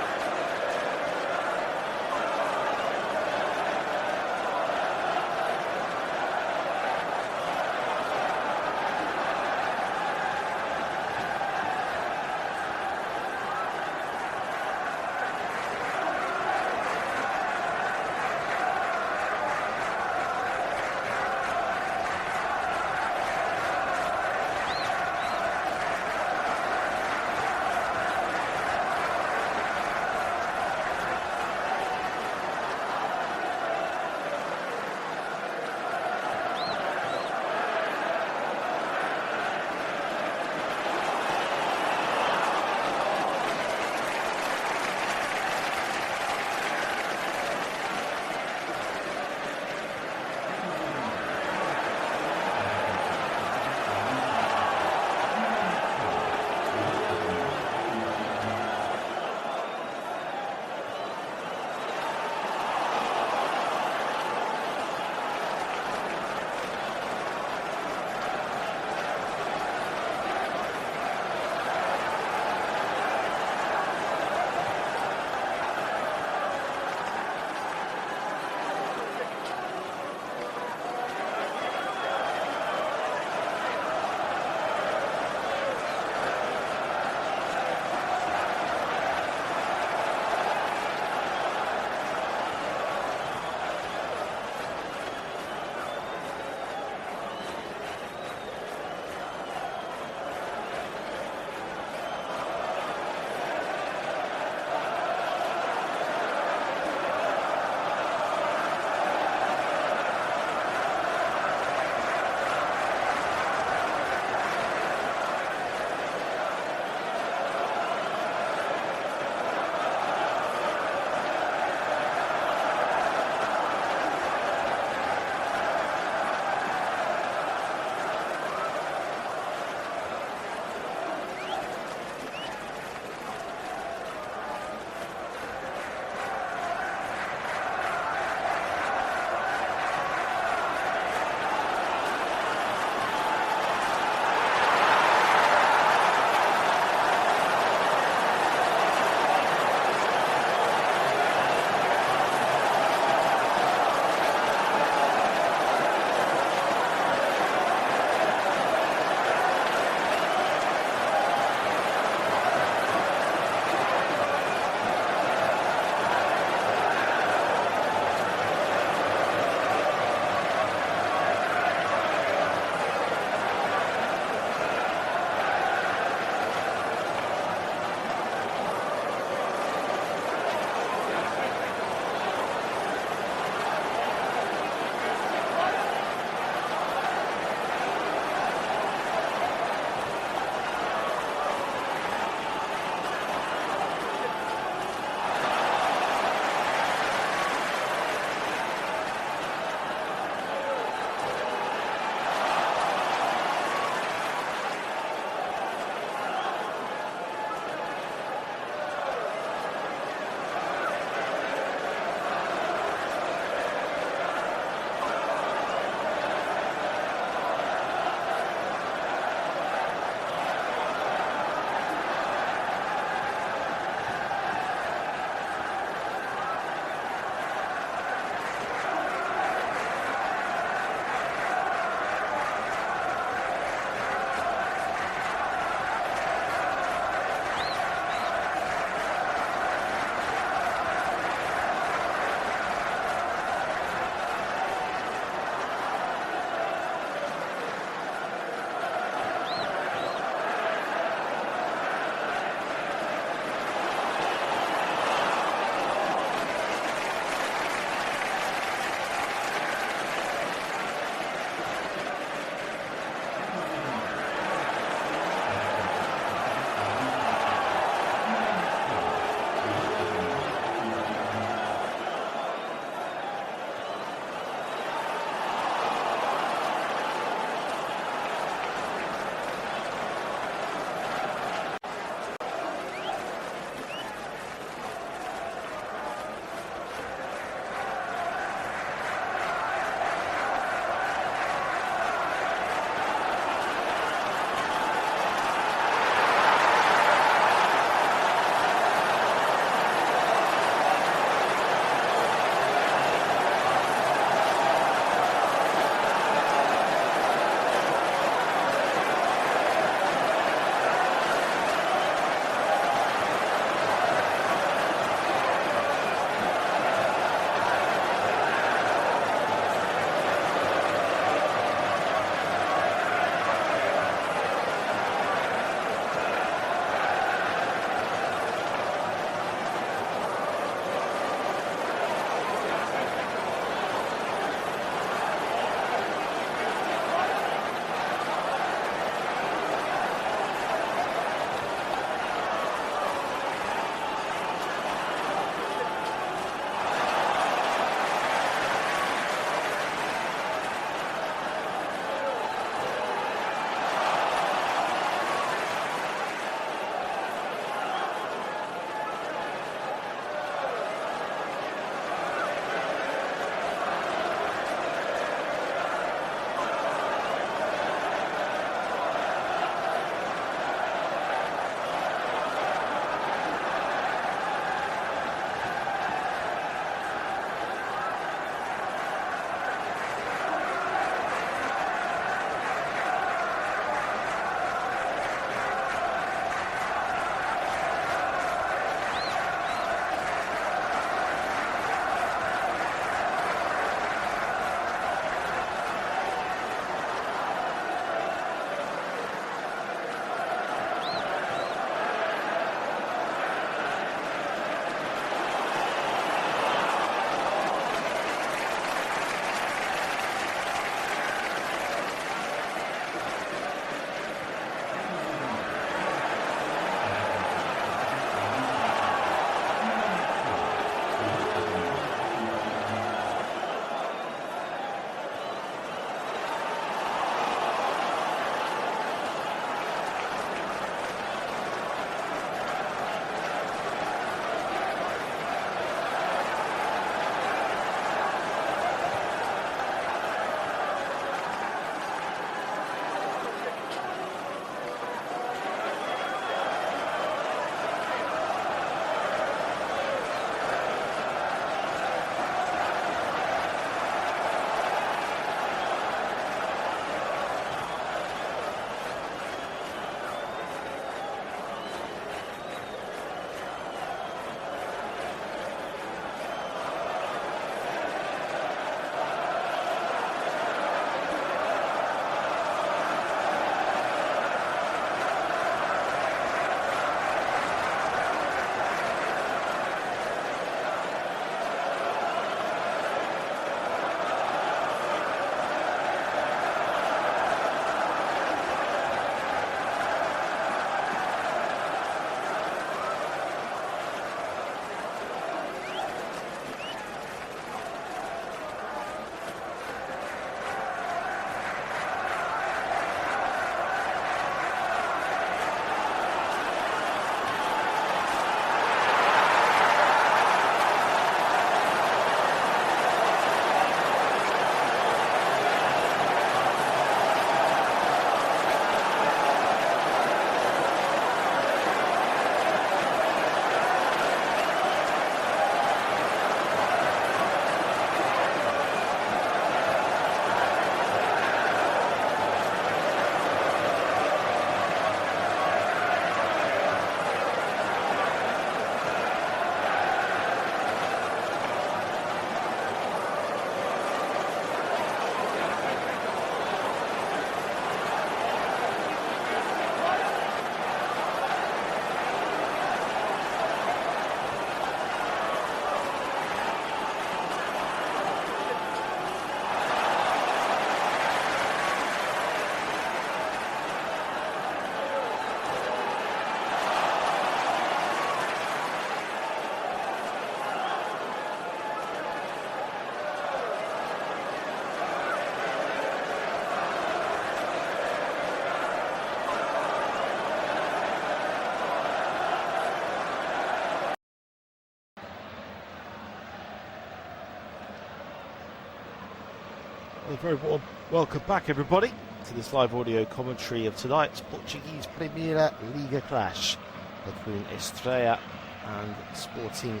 A very warm welcome back, everybody, to this live audio commentary of tonight's Portuguese Primeira Liga clash between Estrela and Sporting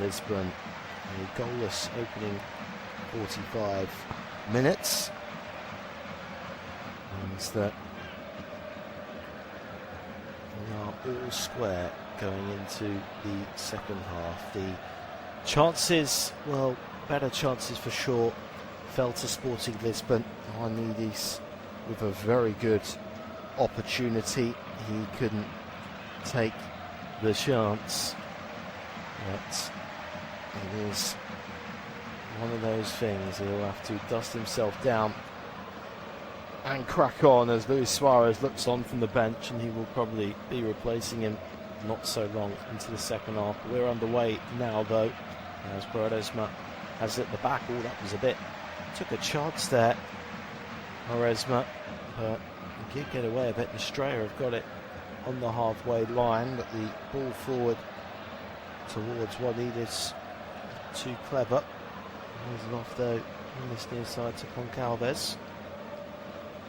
Lisbon. A goalless opening 45 minutes means that we are all square going into the second half. The chances, well, better chances for sure, fell to Sporting Lisbon. Arnidis with a very good opportunity. He couldn't take the chance. But it is one of those things. He'll have to dust himself down and crack on as Luis Suarez looks on from the bench, and he will probably be replacing him not so long into the second half. We're underway now, though, as Quaresma has it at the back. Oh, that was a bit... took a chance there, Quaresma, but he did get away a bit. Estrela have got it on the halfway line, but the ball forward towards Arnidis too clever. He's it off though on this near side to Goncalves.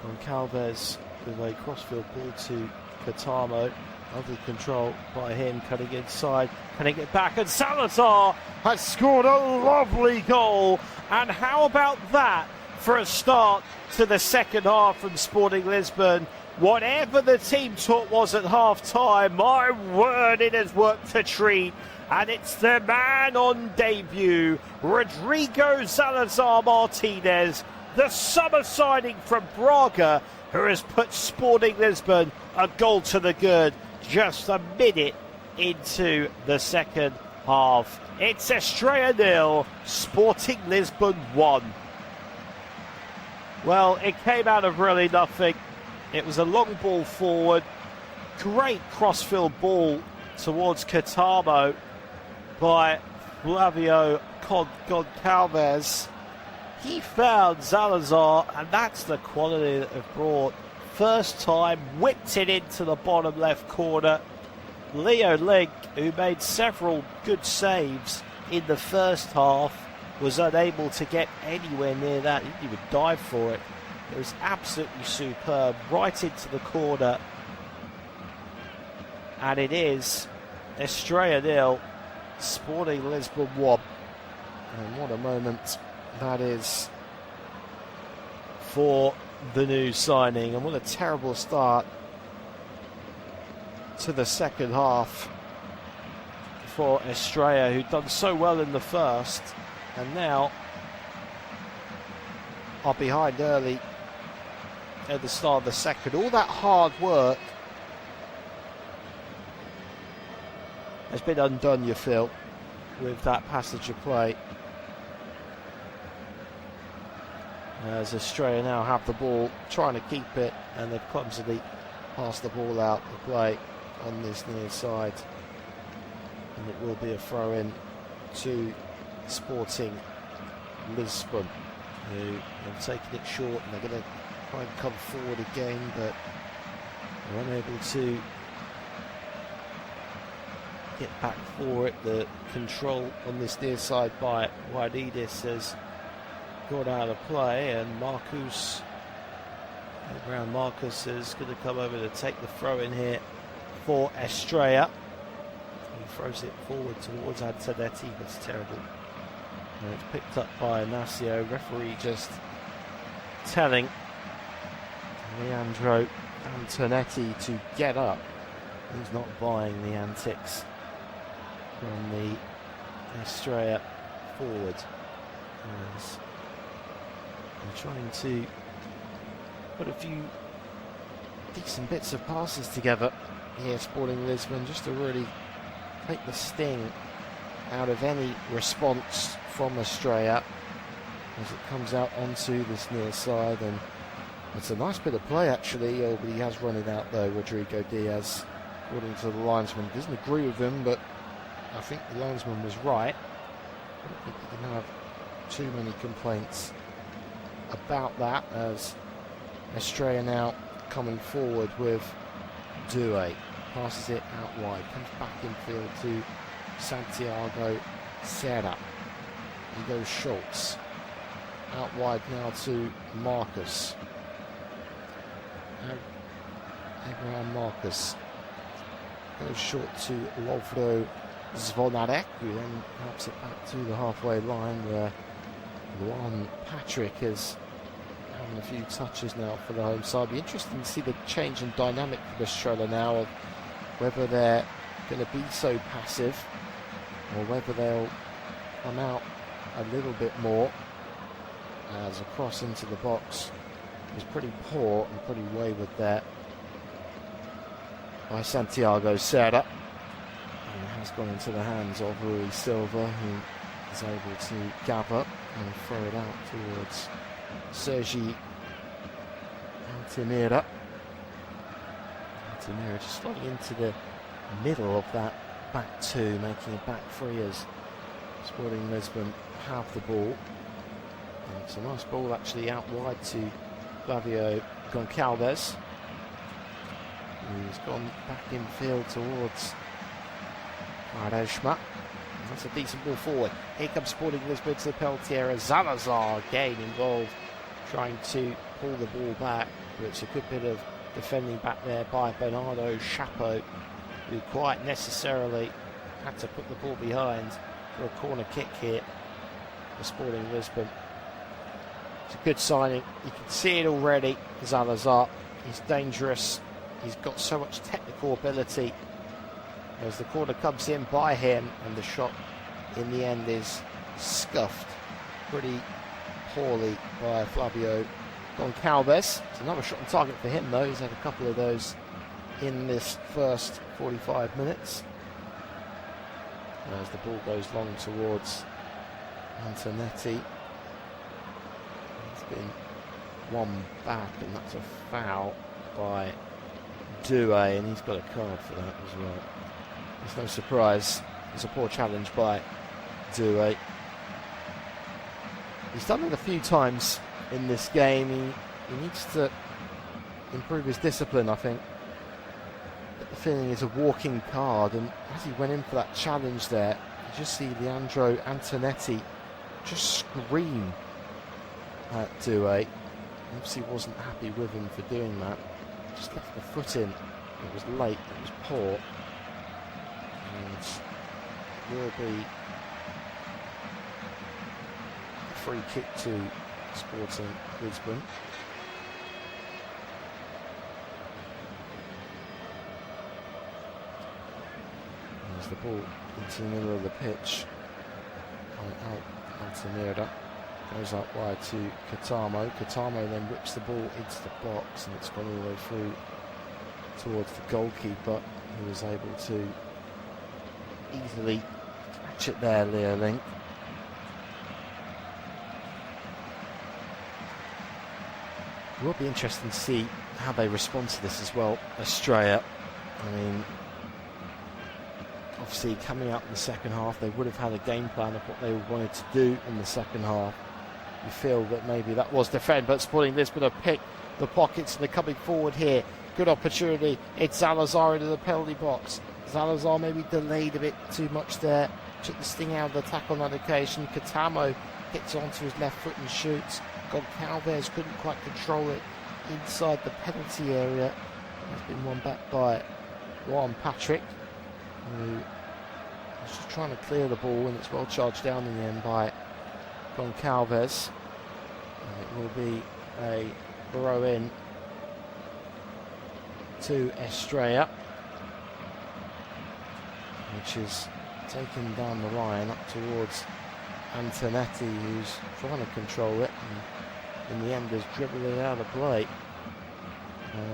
Goncalves with a crossfield ball to Catamo. Lovely control by him, cutting inside, cutting it back, and Salazar has scored a lovely goal. And how about that for a start to the second half from Sporting Lisbon? Whatever the team talk was at half-time, my word, it has worked a treat. And it's the man on debut, Rodrigo Salazar Martinez, the summer signing from Braga, who has put Sporting Lisbon a goal to the good just a minute into the second half. It's Estrela 0, Sporting Lisbon 1. Well, it came out of really nothing. It was a long ball forward, great crossfield ball towards Catamo by Flavio Goncalves. He found Salazar, and that's the quality that they've brought. First time, whipped it into the bottom left corner. Leo Link, who made several good saves in the first half, was unable to get anywhere near that. He didn't even dive for it. It was absolutely superb, right into the corner. And it is Estrela 0, Sporting Lisbon 1. And what a moment that is for the new signing, and what a terrible start to the second half for Estrela, who'd done so well in the first and now are behind early at the start of the second. All that hard work has been undone, you feel, with that passage of play. As Estrela now have the ball, trying to keep it, and they've clumsily passed the ball out to play on this near side. And it will be a throw-in to Sporting Lisbon, who have taken it short, and they're going to try and come forward again, but they're unable to get back for it. The control on this near side by Arnidis has got out of play, and Marcus is going to come over to take the throw in here for Estrela. He throws it forward towards Antonetti. That's terrible. And it's picked up by Inacio. Referee just telling Leandro Antonetti to get up. He's not buying the antics from the Estrela forward. They're trying to put a few decent bits of passes together here, Sporting Lisbon, just to really take the sting out of any response from Estrela as it comes out onto this near side. And it's a nice bit of play, actually. But he has run it out, though, Rodrigo Diaz, according to the linesman. He doesn't agree with him, but I think the linesman was right. I don't think you can have too many complaints about that, as Estrela now coming forward with Due. Passes it out wide, comes back in field to Santiago Serra. He goes Schultz. out wide now to Marcus. Abraham Marcus goes short to Lovro Zvonarek, who then helps it back to the halfway line where Luan Patrick is having a few touches now for the home side. Be interesting to see the change in dynamic for Estrela now, of whether they're going to be so passive or whether they'll come out a little bit more, as a cross into the box was pretty poor and pretty wayward there by Santiago Serra, and it has gone into the hands of Rui Silva, who is able to gather and throw it out towards Sergi Altamira. Altamira just sliding into the middle of that back two, making a back three as Sporting Lisbon have the ball. And it's a nice ball actually out wide to Flavio Goncalves, who's gone back in field towards Quaresma. That's a decent ball forward. Here comes Sporting Lisbon to the penalty area. Salazar again involved, trying to pull the ball back, but it's a good bit of defending back there by Bernardo Chapo, who quite necessarily had to put the ball behind for a corner kick here for Sporting Lisbon. It's a good signing. You can see it already. Salazar, he's dangerous. He's got so much technical ability. As the corner comes in by him, and the shot in the end is scuffed pretty poorly by Flavio Goncalves. It's another shot on target for him though. He's had a couple of those in this first 45 minutes. As the ball goes long towards Antonetti. It's been one back, and that's a foul by Doué, and he's got a card for that as well. It's no surprise. It's a poor challenge by Doué. He's done it a few times in this game. He needs to improve his discipline, I think. But the feeling is a walking card, and as he went in for that challenge there, you just see Leandro Antonetti just scream at Doué. Obviously wasn't happy with him for doing that. Just left the foot in. It was late, it was poor. And will be a free kick to Sporting Lisbon. There's the ball into the middle of the pitch. Altamira goes out wide to Catamo. Catamo then whips the ball into the box, and it's gone all the way through towards the goalkeeper, who was able to easily catch it there, Leo Link. It will be interesting to see how they respond to this as well, Estrella. I mean, obviously coming out in the second half, they would have had a game plan of what they wanted to do in the second half. You feel that maybe that was defend, but Sporting Lisbon have picked the pockets and they're coming forward here. Good opportunity. It's Salazar into the penalty box. Salazar maybe delayed a bit too much there. Took the sting out of the attack on that occasion. Catamo hits onto his left foot and shoots. Goncalves couldn't quite control it inside the penalty area. There's been one back by Juan Patrick, who was just trying to clear the ball, and it's well charged down in the end by Goncalves. And it will be a throw in to Estrella, which is taken down the line up towards Antonetti, who's trying to control it, and in the end has dribbled it out of play.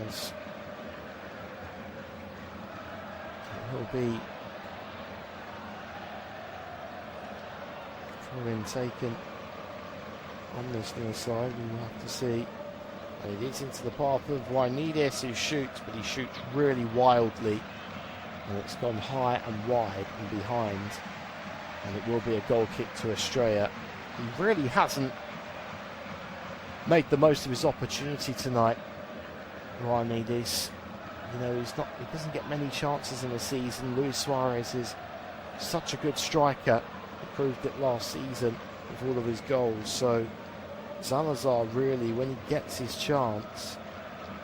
As it will be throw-in taken on this near side. We will have to see. It is into the path of Wainides, who shoots, but he shoots really wildly, and it's gone high and wide and behind, and it will be a goal kick to Estrella. He really hasn't made the most of his opportunity tonight, Wainides. You know, he doesn't get many chances in the season. Luis Suarez is such a good striker. He proved it last season with all of his goals, so Salazar really, when he gets his chance,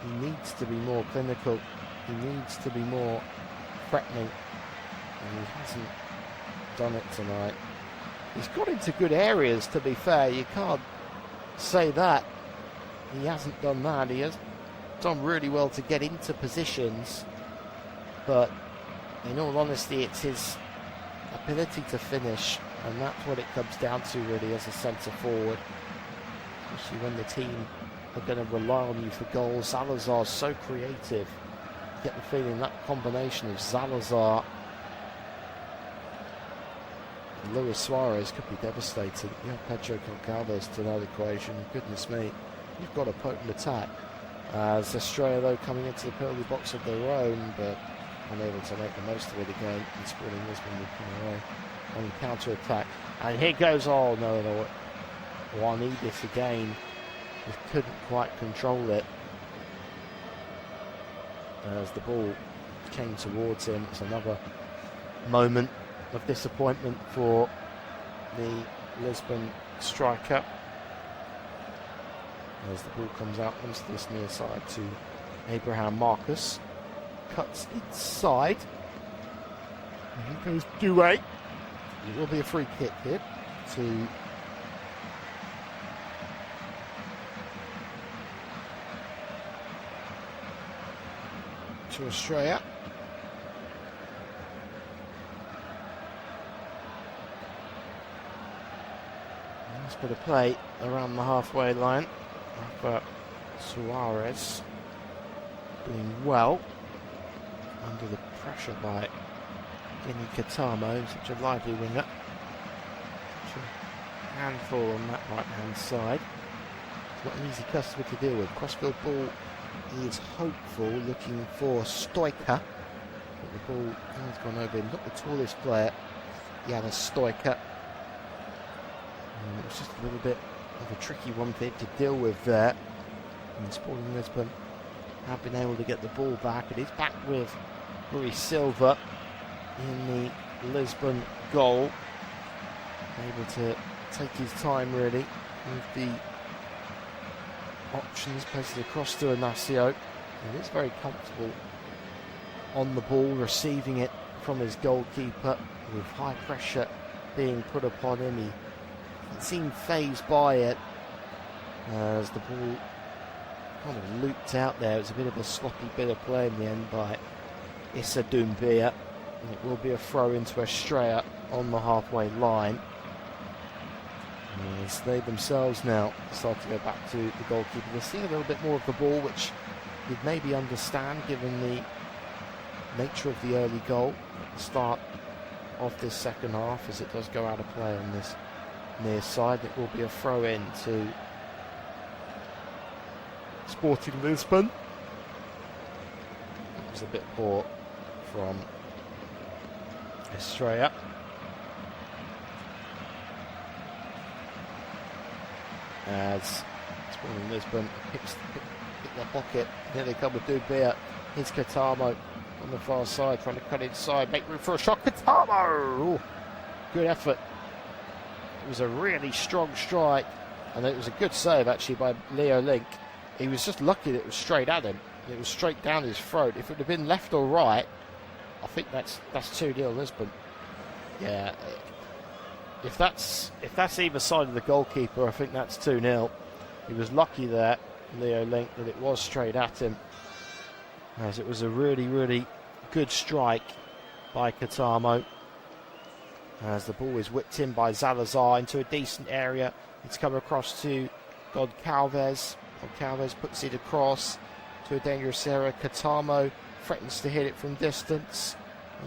he needs to be more clinical. He needs to be more threatening. And he hasn't done it tonight. He's got into good areas, to be fair. You can't say that. He hasn't done that. He has done really well to get into positions. But in all honesty, it's his ability to finish. And that's what it comes down to, really, as a centre forward. Especially when the team are going to rely on you for goals. Salazar's so creative. You get the feeling that combination of Salazar and Luis Suarez could be devastating. You have Pedro Goncalves to that equation. Goodness me, you've got a potent attack. As Estrella, though, coming into the penalty box of their own, but unable to make the most of it again. And Sporting Lisbon will come away on counter-attack. And here goes, oh no, Juanidis again. Just couldn't quite control it. As the ball came towards him. It's another moment of disappointment for the Lisbon striker. As the ball comes out onto this near side to Abraham Marcus. Cuts inside. And here goes Doué. It will be a free kick here to Estrella. Nice bit of play around the halfway line. But Suarez doing well under the pressure by Gini Katamo, such a lively winger. Such a handful on that right hand side. It's not an easy customer to deal with. Crossfield ball, he is hopeful, looking for Stoica. But the ball has gone over him. Not the tallest player, Janis Stoica. And it was just a little bit of a tricky one for it to deal with there. And Sporting Lisbon have been able to get the ball back. It is back with Rui Silva in the Lisbon goal. Able to take his time, really, with the options. Places across to Inacio. He is very comfortable on the ball, receiving it from his goalkeeper with high pressure being put upon him. He seemed phased by it as the ball kind of looped out there. It was a bit of a sloppy bit of play in the end by Issa Doumbia, and it will be a throw into Estrella on the halfway line. As they themselves now start to go back to the goalkeeper. They're seeing a little bit more of the ball, which you'd maybe understand given the nature of the early goal at the start of this second half, as it does go out of play on this near side. It will be a throw in to Sporting Lisbon. It was a bit poor from Estrella. As Sporting Lisbon picks their pocket. Here they come with Doumbia. Here's Katamo on the far side, trying to cut inside, make room for a shot. Katamo! Good effort. It was a really strong strike, and it was a good save actually by Leo Link. He was just lucky that it was straight at him. It was straight down his throat. If it had been left or right, I think that's 2-0 Lisbon. Yeah, if that's either side of the goalkeeper, I think that's 2-0. He was lucky there, Leo Link, that it was straight at him, as it was a really, really good strike by Katamo. As the ball is whipped in by Salazar into a decent area. It's come across to Goncalves. Goncalves puts it across to a dangerous area. Katamo threatens to hit it from distance.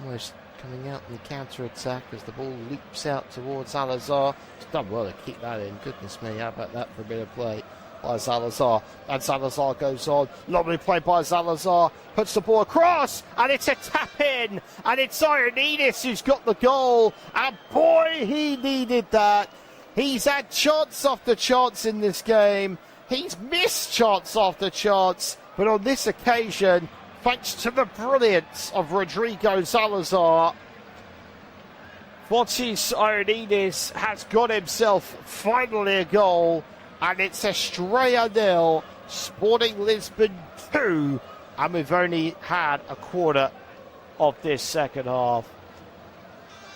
Almost coming out in the counter-attack as the ball leaps out towards Salazar. It's done well to keep that in. Goodness me, how about that for a bit of play by Salazar? And Salazar goes on. Lovely play by Salazar. Puts the ball across, and it's a tap-in. And it's Ioannidis who's got the goal. And boy, he needed that. He's had chance after chance in this game. He's missed chance after chance. But on this occasion, thanks to the brilliance of Rodrigo Salazar, Fotis Ioannidis has got himself finally a goal. And it's Estrella 0, Sporting Lisbon 2. And we've only had a quarter of this second half.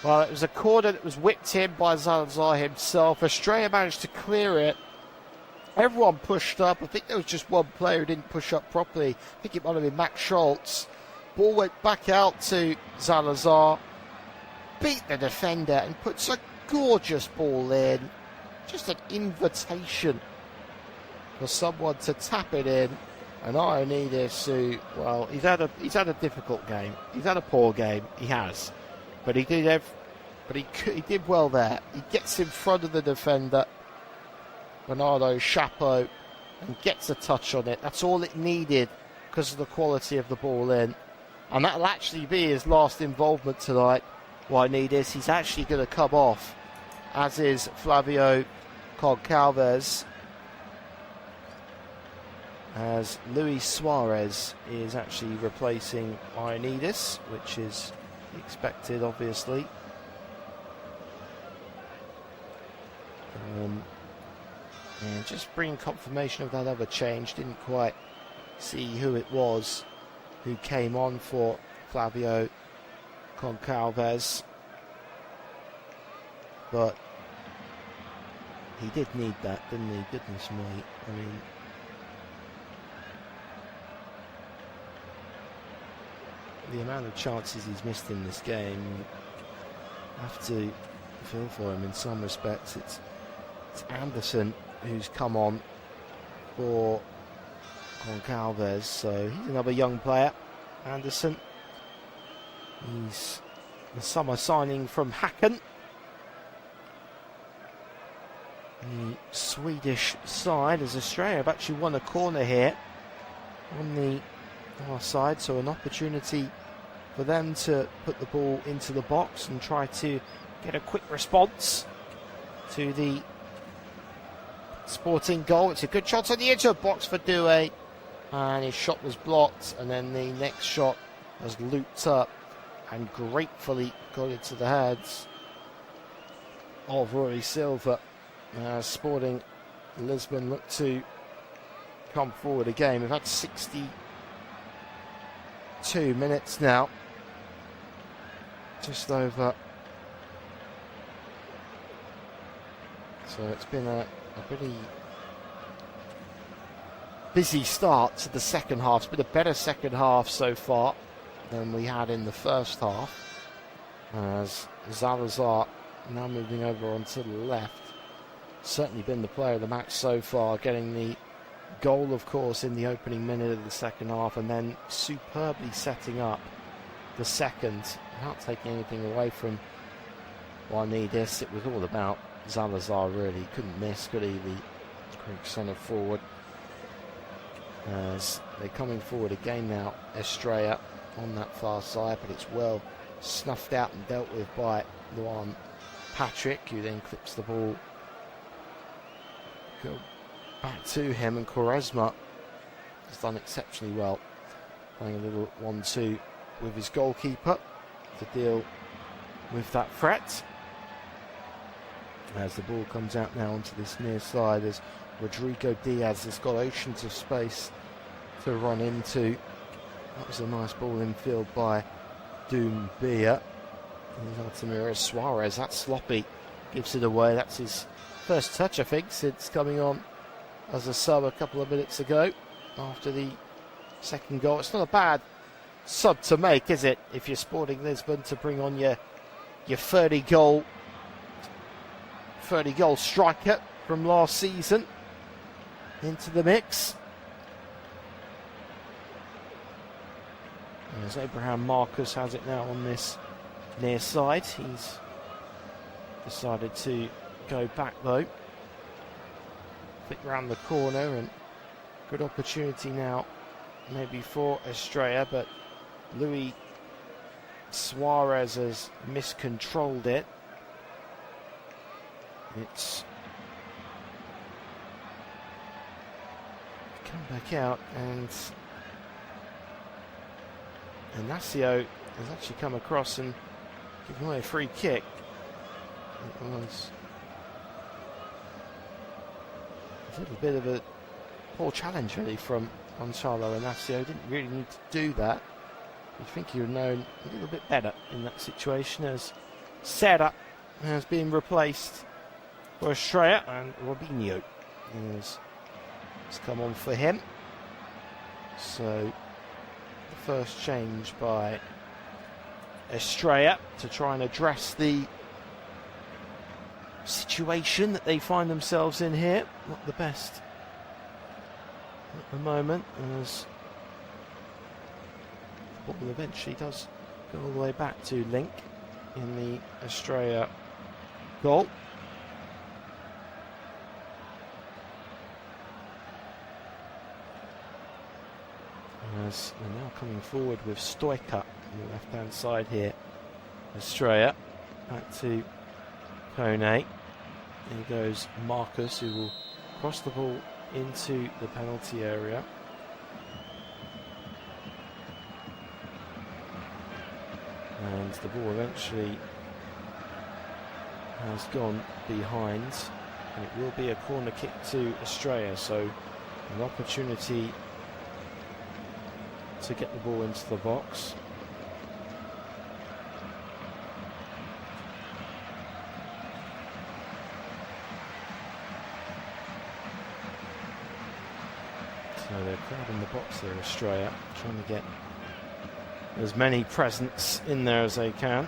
Well, it was a corner that was whipped in by Salazar himself. Estrella managed to clear it. Everyone pushed up. I think there was just one player who didn't push up properly. I think it might have been Max Schultz. Ball went back out to Salazar. Beat the defender and puts a gorgeous ball in. Just an invitation for someone to tap it in. And Ioannidis, who, well, he's had a difficult game. He's had a poor game. He has. But he did he did well there. He gets in front of the defender, Bernardo Chapo, and gets a touch on it. That's all it needed because of the quality of the ball in. And that'll actually be his last involvement tonight. Ioannidis, he's actually going to come off, as is Flavio Goncalves, as Luis Suarez is actually replacing Ioannidis, which is expected, obviously. And just bringing confirmation of that other change. Didn't quite see who it was who came on for Flavio Goncalves, but he did need that, didn't he? Goodness me. I mean, the amount of chances he's missed in this game, I have to feel for him in some respects. It's Anderson who's come on for Goncalves, so he's another young player. Anderson, he's the summer signing from Häcken, the Swedish side, as Estrella have actually won a corner here on the far side, so an opportunity for them to put the ball into the box and try to get a quick response to the Sporting goal. It's a good shot on the edge of the box for Doué, and his shot was blocked, and then the next shot was looped up and gratefully got into the heads of Roy Silva. Sporting Lisbon look to come forward again. We've had 62 minutes now, just over. So it's been a pretty busy start to the second half. It's been a better second half so far than we had in the first half, as Salazar now moving over onto the left. Certainly been the player of the match so far, getting the goal, of course, in the opening minute of the second half, and then superbly setting up the second without taking anything away from Ioannidis. It was all about Salazar, really. Couldn't miss, could he, the Greek centre forward. As they're coming forward again now, Estrella on that far side, but it's well snuffed out and dealt with by Luan Patrick, who then clips the ball go back to him, and Quaresma has done exceptionally well, playing a little 1-2 with his goalkeeper to deal with that threat. As the ball comes out now onto this near side, as Rodrigo Diaz has got oceans of space to run into. That was a nice ball infield by Doumbia. Altamira Suarez, that's sloppy, gives it away. That's his first touch, I think, since coming on as a sub a couple of minutes ago after the second goal. It's not a bad sub to make, is it, if you're Sporting Lisbon, to bring on your 30 goal striker from last season into the mix. As Abraham Marcus has it now on this near side. He's decided to go back though. Flick round the corner, and good opportunity now maybe for Estrella, but Luis Suarez has miscontrolled it. It's come back out, and Ignacio has actually come across and given away a free kick. It was a little bit of a poor challenge really from Gonzalo Inacio. Didn't really need to do that. You'd think he would have known a little bit better in that situation, as Serra has been replaced for Estrella, and Robinho has come on for him. So the first change by Estrella to try and address the situation that they find themselves in here. Not the best at the moment, as the ball eventually does go all the way back to Link in the Estrella goal. As they're now coming forward with Stoica on the left hand side here. Estrella back to Kone. Here goes Marcus, who will cross the ball into the penalty area. And the ball eventually has gone behind. And it will be a corner kick to Estrella, so an opportunity to get the ball into the box. So they're crowding the box there, Estrella, trying to get as many presents in there as they can.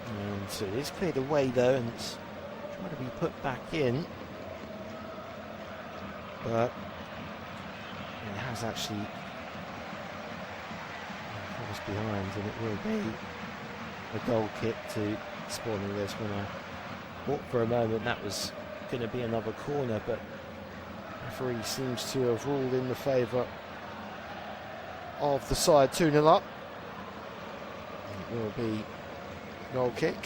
And so it is cleared away though, and it's trying to be put back in. But it has actually crossed behind, and it will be a goal kick to Sporting Lisbon. I thought for a moment that was going to be another corner, but the referee seems to have ruled in the favour of the side 2-0 up. It will be a goal kick.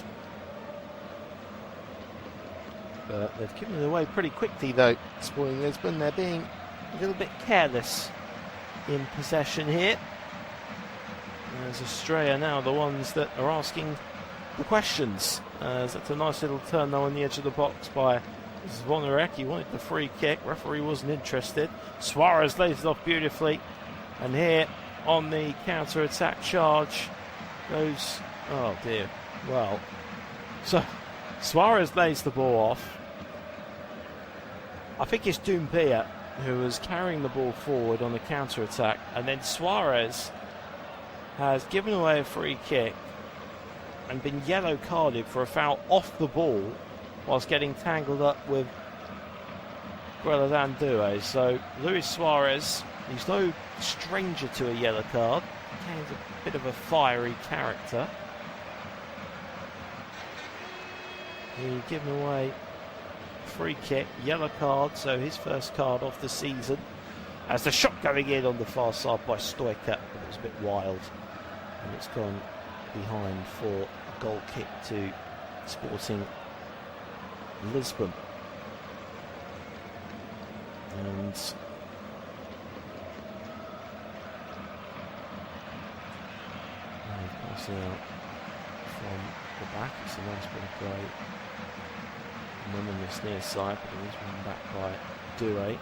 But they've given it away pretty quickly though, Sporting Lisbon. They're being a little bit careless in possession here. There's Estrella now the ones that are asking the questions. That's a nice little turn though on the edge of the box by Zvonarek. He wanted the free kick, referee wasn't interested. Suarez lays it off beautifully, and here on the counter-attack charge goes, oh dear, well, so Suarez lays the ball off. I think it's Doumbia who was carrying the ball forward on the counter-attack, and then Suarez has given away a free kick and been yellow carded for a foul off the ball whilst getting tangled up with Grelodan Due. So Luis Suarez, he's no stranger to a yellow card. He's a bit of a fiery character. He's given away a free kick, yellow card, so his first card off the season. As the shot going in on the far side by Stoica, but it was a bit wild, and it's gone behind for a goal kick to Sporting Lisbon. And passing out from the back. It's a nice bit of play. And then on this near side, but it is run back by Due. And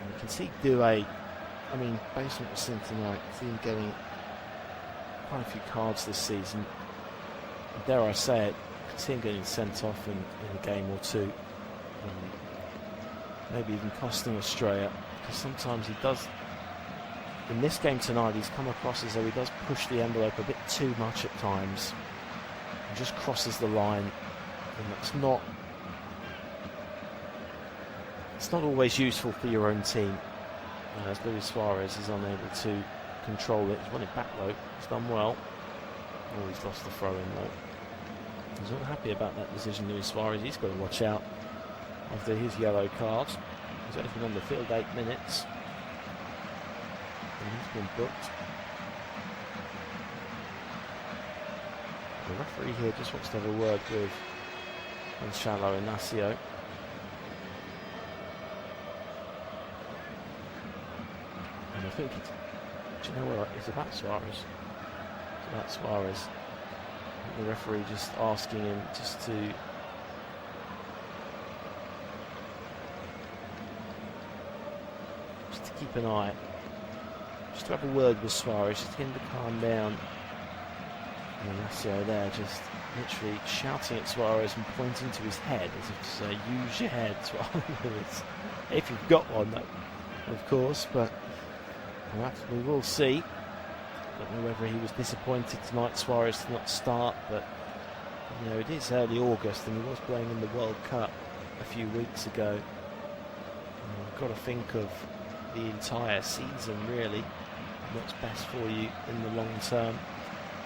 you can see Due, I mean, based on what we've seen tonight, see him getting quite a few cards this season. And dare I say it, you can see him getting sent off in a game or two. Maybe even costing Estrella, because sometimes he does. In this game tonight, he's come across as though he does push the envelope a bit too much at times, and just crosses the line, and that's not. It's not always useful for your own team. As Luis Suarez is unable to control it. He's won it back though. He's done well. Oh, he's lost the throw in though. He's not happy about that decision, Luis Suarez. He's got to watch out after his yellow card. He's only been on the field 8 minutes. And he's been booked. The referee here just wants to have a word with Gonzalo Inacio. And I think it's, do you know what, it's about Suarez. about Suarez. The referee just asking him just to keep an eye, just to have a word with Suarez, just get him to calm down. And Ignacio there just literally shouting at Suarez and pointing to his head as if to say, use your head, Suarez. If you've got one, of course, but we will see. I don't know whether he was disappointed tonight, Suarez, to not start, but you know, it is early August and he was playing in the World Cup a few weeks ago. You've got to think of the entire season, really, what's best for you in the long term.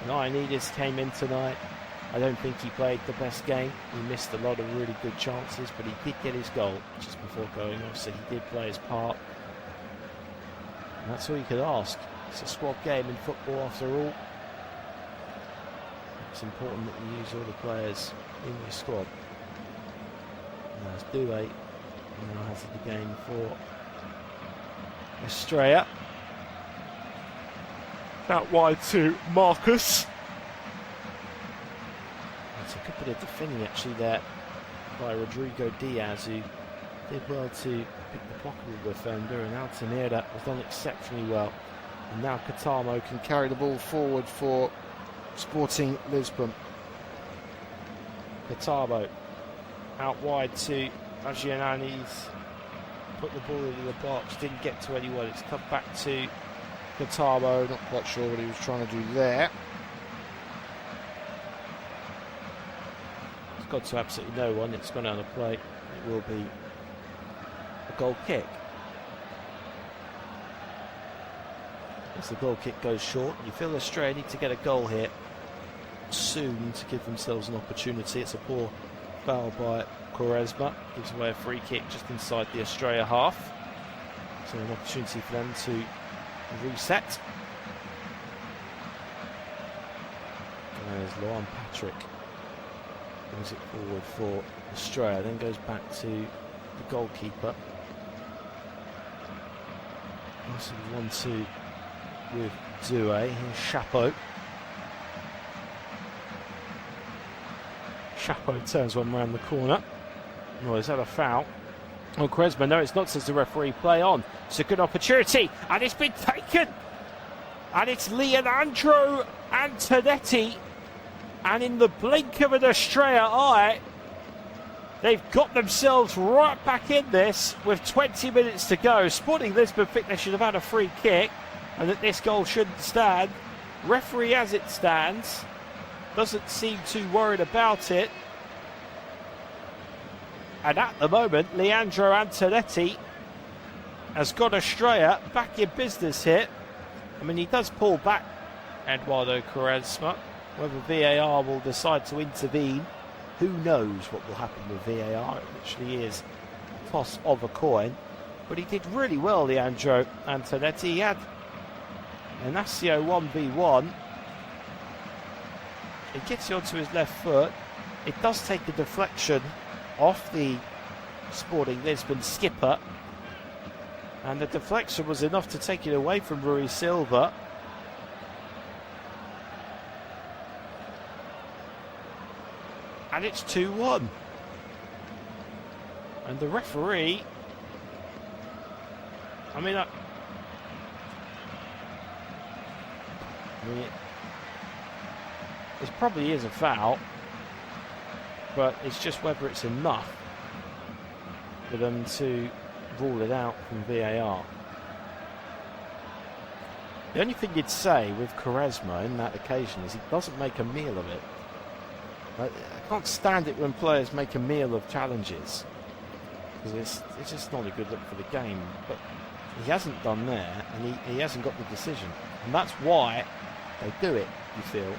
And Ioannidis came in tonight. I don't think he played the best game. He missed a lot of really good chances, but he did get his goal just before going off, so he did play his part. And that's all you could ask. It's a squad game in football after all. It's important that you use all the players in your squad. And that's Doué now has the game for Estrella. Out wide to Marcus. That's a good bit of defending actually there by Rodrigo Diaz, who did well to pick the pocket of the defender, and Altamira has done exceptionally well. And now Catamo Can carry the ball forward for Sporting Lisbon. Catamo out wide to Agiananis. Put the ball into the box, didn't get to anyone. It's come back to Catamo. Not quite sure what he was trying to do there. It's got to absolutely no one. It's gone out of play. It will be a goal kick. As the goal kick goes short, you feel Estrella need to get a goal here soon to give themselves an opportunity. It's a poor foul by Quaresma, gives away a free kick just inside the Estrella half. So an opportunity for them to reset. There's Luan Patrick. Brings it forward for Estrella, then goes back to the goalkeeper. Nice 1-2 with Doué. Here's Chapeau. Chapeau turns one round the corner. Oh, is that a foul? Oh, Quaresma, no, it's not, says the referee. Play on. It's a good opportunity, and it's been taken. And it's Leandro Antonetti. And in the blink of an Estrella eye, they've got themselves right back in this with 20 minutes to go. Sporting Lisbon think they should have had a free kick and that this goal shouldn't stand. Referee, as it stands, doesn't seem too worried about it. And at the moment, Leandro Antonetti has got Estrella back in business here. I mean, he does pull back Eduardo Quaresma. Whether VAR will decide to intervene, who knows what will happen with VAR. It literally is a toss of a coin. But he did really well, Leandro Antonetti. He had Ignacio 1v1. He gets you onto his left foot. It does take a deflection off the Sporting Lisbon skipper. And the deflection was enough to take it away from Rui Silva. And it's 2-1. And the referee, I mean, it probably is a foul, but it's just whether it's enough for them to rule it out from VAR. The only thing you'd say with Quaresma in that occasion is he doesn't make a meal of it. I can't stand it when players make a meal of challenges, because it's just not a good look for the game. But he hasn't done there, and he hasn't got the decision, and that's why they do it, you feel,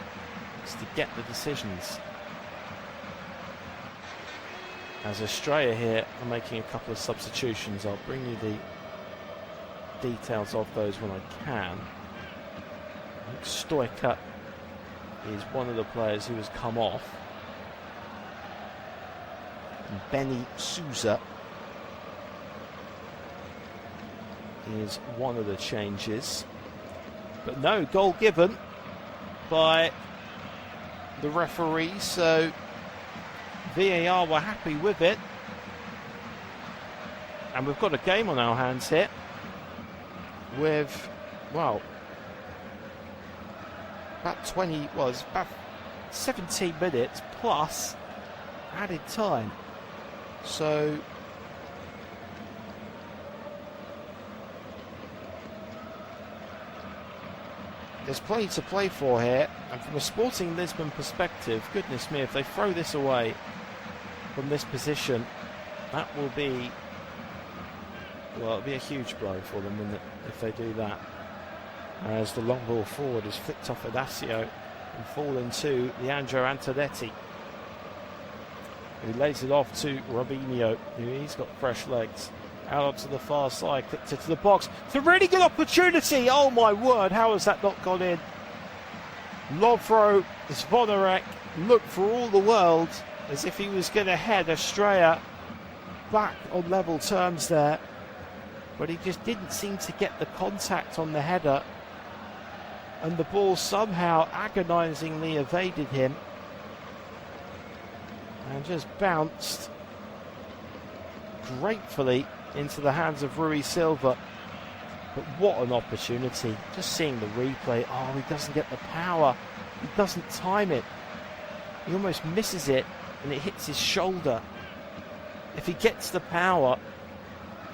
is to get the decisions. As Estrella here are making a couple of substitutions, I'll bring you the details of those when I can. I think Stoica is one of the players who has come off. And Benny Souza is one of the changes. But no goal given. by the referee, so VAR were happy with it. And we've got a game on our hands here with, well, about 17 minutes plus added time. So there's plenty to play for here, and from a Sporting Lisbon perspective, goodness me, if they throw this away from this position, that will be, well, it'll be a huge blow for them if they do that. As the long ball forward is flicked off Inacio and fallen to Leandro Antonetti, who lays it off to Robinho, who he's got fresh legs. Out onto the far side, clipped it to the box. It's a really good opportunity. Oh my word, how has that not gone in? Lovro Zvonarek looked for all the world as if he was going to head Estrella back on level terms there, but he just didn't seem to get the contact on the header, and the ball somehow agonisingly evaded him and just bounced gratefully into the hands of Rui Silva. But what an opportunity. Just seeing the replay. Oh, he doesn't get the power. He doesn't time it. He almost misses it and it hits his shoulder. If he gets the power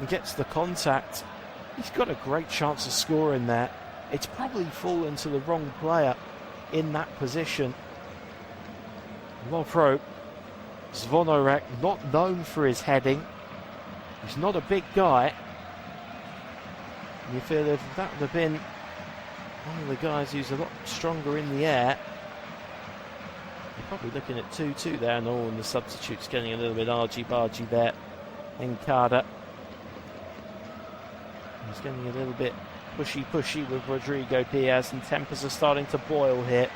and gets the contact, he's got a great chance of scoring there. It's probably fallen to the wrong player in that position. Lovro Zvonarek, not known for his heading. He's not a big guy. You feel if that would have been one of the guys who's a lot stronger in the air, you're probably looking at 2-2 there, and the substitutes getting a little bit argy-bargy there. Encada. He's getting a little bit pushy with Rodrigo Diaz, and tempers are starting to boil here.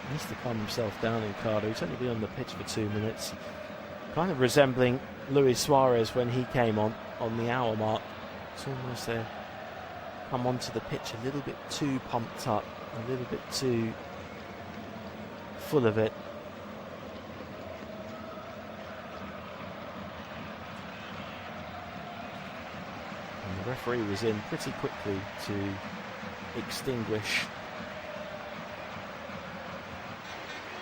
He needs to calm himself down, Encada. He's only been on the pitch for 2 minutes. Kind of resembling Luis Suarez when he came on the hour mark. It's almost come onto the pitch a little bit too pumped up, a little bit too full of it. And the referee was in pretty quickly to extinguish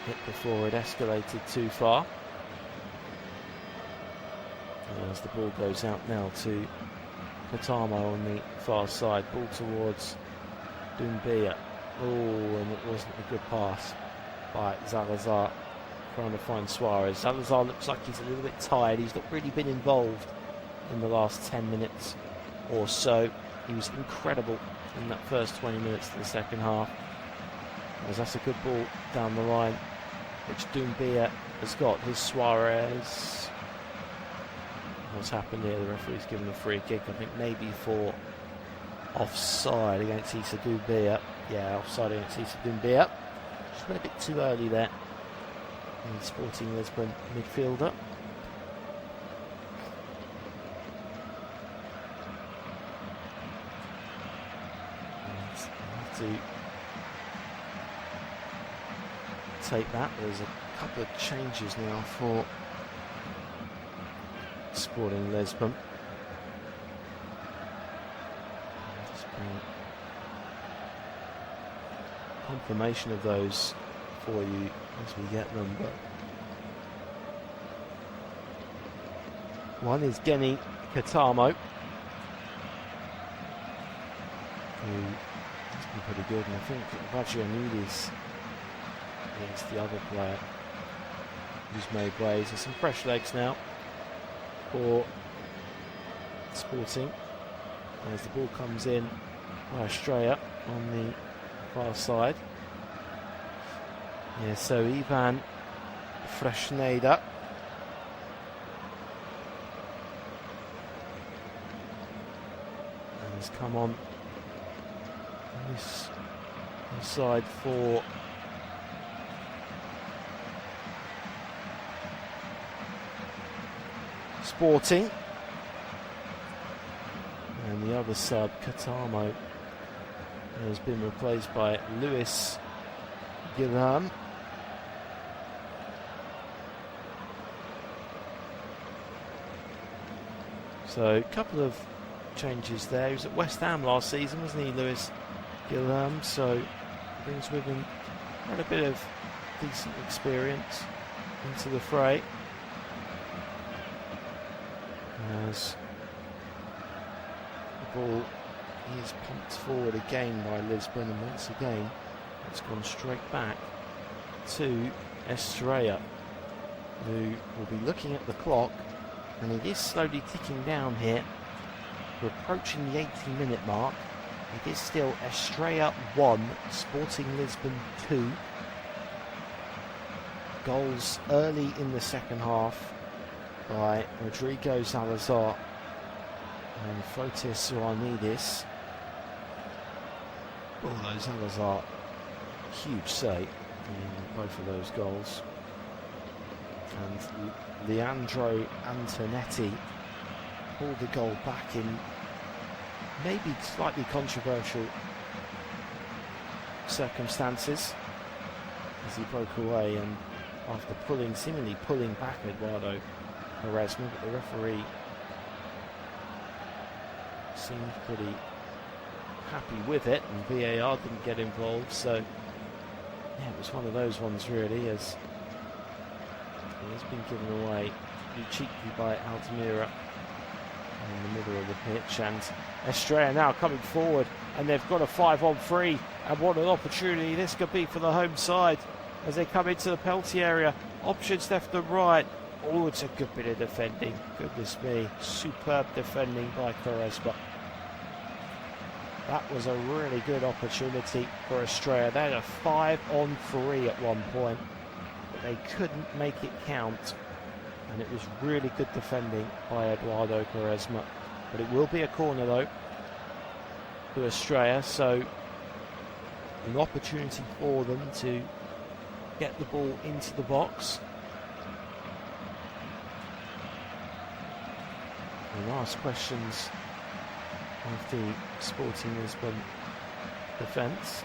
it before it escalated too far. As the ball goes out now to Katamo on the far side, ball towards Doumbia. Oh, and it wasn't a good pass by Salazar, trying to find Suarez. Salazar looks like he's a little bit tired. He's not really been involved in the last 10 minutes or so. He was incredible in that first 20 minutes of the second half. As that's a good ball down the line, which Doumbia has got. His Suarez. What's happened here? The referee's given a free kick, I think maybe for offside against Issa Doumbia. Yeah, offside against Issa Doumbia. Just went a bit too early there. The Sporting Lisbon midfielder. And I have to take that. There's a couple of changes now for Sporting Lisbon. Confirmation of those for you as we get them. But one is Geni Katamo, who has been pretty good, and I think Vagianidis is the other player who's made waves. There's some fresh legs now for Sporting as the ball comes in by Estrella on the far side. Yeah, so Ivan Freshneda has come on this side for Sporting, and the other sub, Katamo, has been replaced by Luis Guilherme. So a couple of changes there. He was at West Ham last season, wasn't he, Luis Guilherme? So brings with him quite a bit of decent experience into the fray. As the ball is pumped forward again by Lisbon, and once again it's gone straight back to Estrella, who will be looking at the clock, and it is slowly ticking down here. We're approaching the 80-minute mark. It is still Estrella 1, Sporting Lisbon 2. Goals early in the second half by Rodrigo Salazar and Fotis Ioannidis. Although Salazar, huge save in both of those goals. And Leandro Antonetti pulled the goal back in maybe slightly controversial circumstances as he broke away, and after seemingly pulling back Eduardo Quaresma, but the referee seemed pretty happy with it, and VAR didn't get involved. So yeah, it was one of those ones really, as it has been given away pretty cheaply by Altamira in the middle of the pitch. And Estrella now coming forward, and they've got a 5-on-3, and what an opportunity this could be for the home side as they come into the penalty area. Options left and right. Oh, it's a good bit of defending. Goodness me, superb defending by Quaresma. That was a really good opportunity for Estrella. They had a 5-on-3 at one point, but they couldn't make it count. And it was really good defending by Eduardo Quaresma. But it will be a corner though to Estrella, so an opportunity for them to get the ball into the box and ask questions of the Sporting Lisbon defence,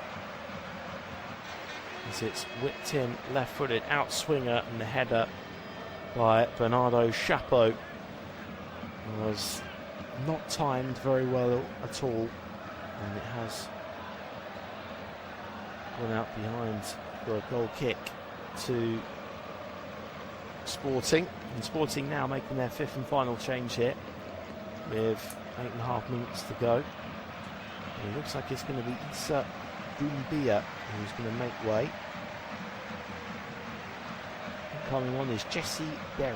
as it's whipped in, left-footed outswinger, and the header by Bernardo Chapo was not timed very well at all, and it has gone out behind for a goal kick to Sporting. And Sporting now making their fifth and final change here with 8.5 minutes to go. And it looks like it's going to be Issa Doumbia who's going to make way. Coming on is Jesse Berry.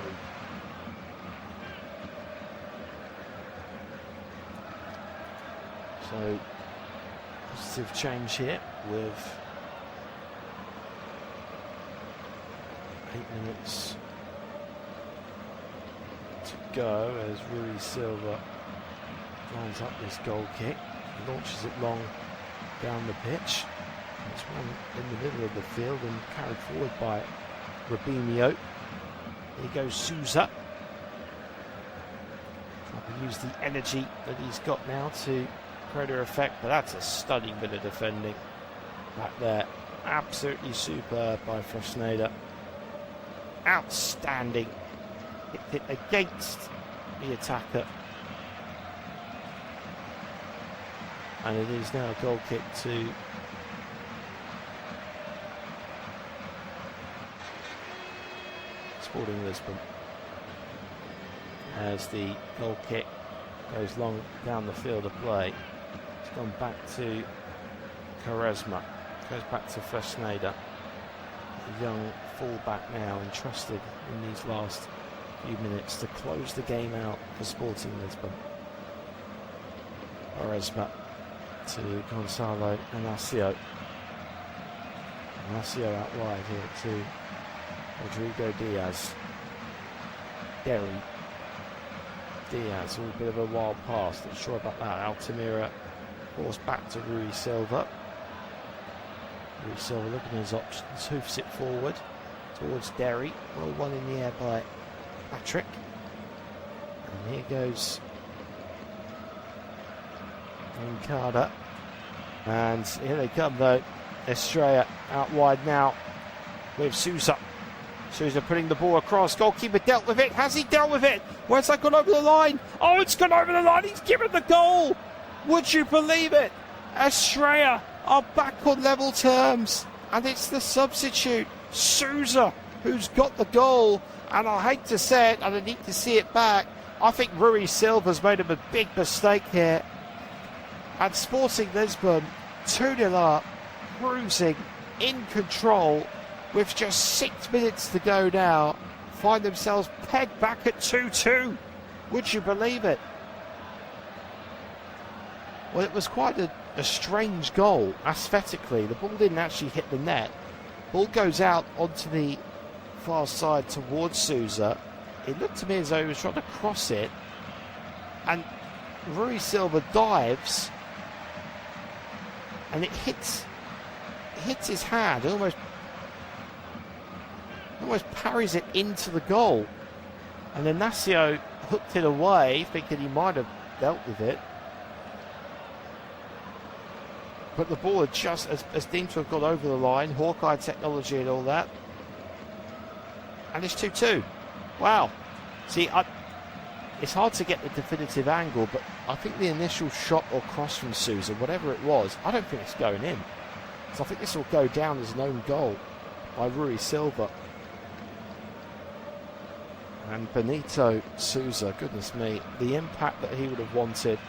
So positive change here with 8 minutes to go as Rui Silva lines up this goal kick, launches it long down the pitch. It's one in the middle of the field and carried forward by Robinho. Here goes Sousa. Trying to use the energy that he's got now to greater effect, but that's a stunning bit of defending back there. Absolutely superb by Fresneda. Outstanding. Hit against the attacker. And it is now a goal kick to Sporting Lisbon, as the goal kick goes long down the field of play. It's gone back to Quaresma, goes back to Fresneda, the young fullback now entrusted in these last few minutes to close the game out for Sporting Lisbon. Quaresma to Gonzalo Inacio. Inacio out wide here to Rodrigo Diaz. Derry. Diaz, a bit of a wild pass, not sure about that. Altamira forced back to Rui Silva. Rui Silva looking at his options, hoofs it forward towards Derry. Well, one in the air by Patrick. And here goes Encada. And here they come though. Estrella out wide now with Sousa. Sousa putting the ball across. Goalkeeper dealt with it. Has he dealt with it? Where's that gone over the line? Oh, it's gone over the line. He's given the goal. Would you believe it? Estrella are back on level terms. And it's the substitute, Sousa, who's got the goal. And I hate to say it, and I need to see it back. I think Rui Silva's made him a big mistake here. And Sporting Lisbon, 2-0 up, cruising, in control, with just 6 minutes to go now, find themselves pegged back at 2-2. Would you believe it? Well, it was quite a strange goal, aesthetically. The ball didn't actually hit the net. Ball goes out onto the far side towards Sousa. It looked to me as though he was trying to cross it. And Rui Silva dives. And it hits his hand. It almost parries it into the goal. And Ignacio hooked it away, thinking he might have dealt with it. But the ball had just, as deemed to have got over the line, Hawkeye technology and all that. And it's 2-2. Wow. See, it's hard to get the definitive angle, but I think the initial shot or cross from Sousa, whatever it was, I don't think it's going in. So I think this will go down as an own goal by Rui Silva. And Benito Sousa, goodness me, the impact that he would have wanted.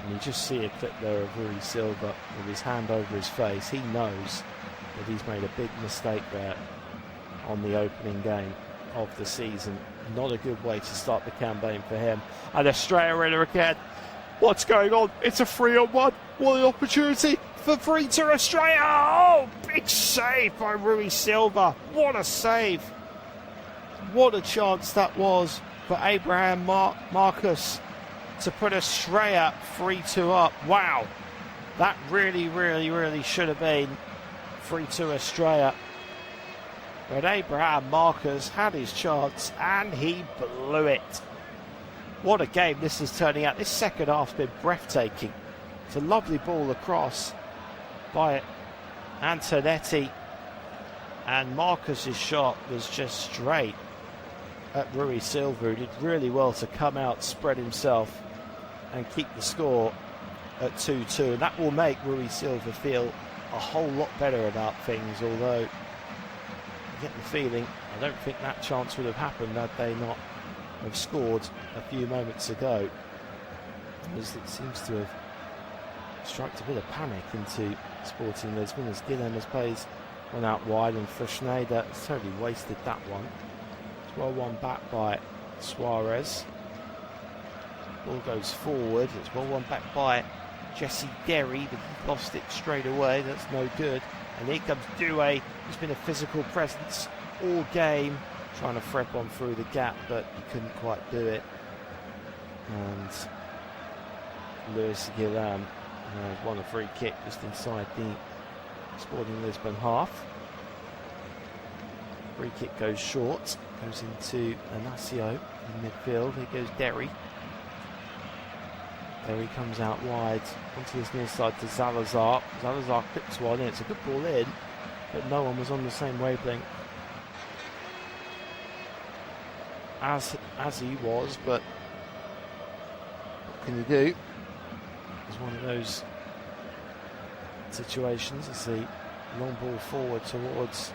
And you just see a clip there of Rui Silva with his hand over his face. He knows that he's made a big mistake there on the opening game of the season. Not a good way to start the campaign for him. And Estrella in again. What's going on? It's a 3-on-1. What an opportunity for 3-2 Estrella. Oh, big save by Rui Silva. What a save. What a chance that was for Abraham Marcus to put Estrella 3-2 up. Wow. That really should have been 3-2 Estrella. But Abraham Marcus had his chance and he blew it. What a game this is turning out. This second half's been breathtaking. It's a lovely ball across by Antonetti. And Marcus's shot was just straight at Rui Silva, who did really well to come out, spread himself and keep the score at 2-2. And that will make Rui Silva feel a whole lot better about things, although I get the feeling I don't think that chance would have happened had they not have scored a few moments ago, as it seems to have struck a bit of panic into Sporting Lisbon as Guilherme Pais went out wide, and Fresneda has totally wasted that one. It's well won back by Suarez. Ball goes forward. It's well won back by Jesse Derry, but he lost it straight away. That's no good. And here comes Doué, who's been a physical presence all game, trying to thread on through the gap, but he couldn't quite do it. And Luis Guilherme has won a free kick just inside the Sporting Lisbon half. Free kick goes short, goes into Ignacio in midfield. Here goes Derry. Derry comes out wide onto his near side to Salazar. Salazar clips one in. It's a good ball in, but no one was on the same wavelength as he was. But what can you do? It's one of those situations. It's the long ball forward towards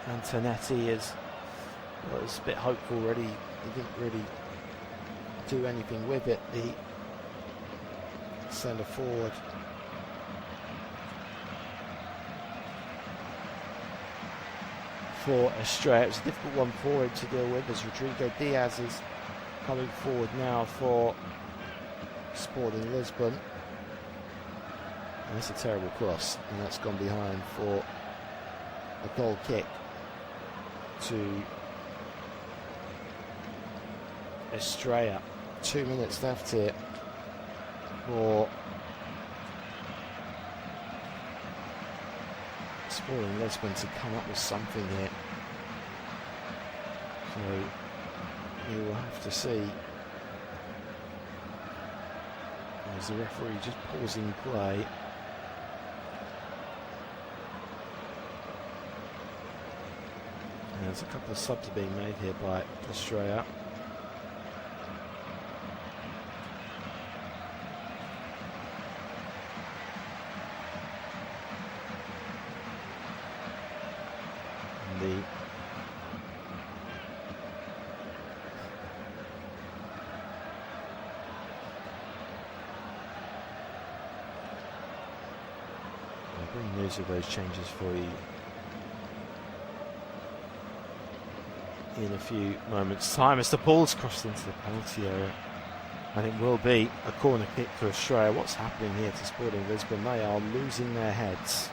Antonetti. Is a bit hopeful already. He didn't really do anything with it. The centre forward for Estrella. It was a difficult one for him to deal with, as Rodrigo Diaz is coming forward now for Sporting Lisbon. And that's a terrible cross, and that's gone behind for a goal kick to Estrella. 2 minutes left here for Sporting Lisbon to come up with something here. So we will have to see, as the referee just pausing play. There's a couple of subs being made here by Australia. And I'll bring news of those changes for you in a few moments' time as the ball's crossed into the penalty area, and it will be a corner kick for Australia. What's happening here to Sporting Lisbon? They are losing their heads.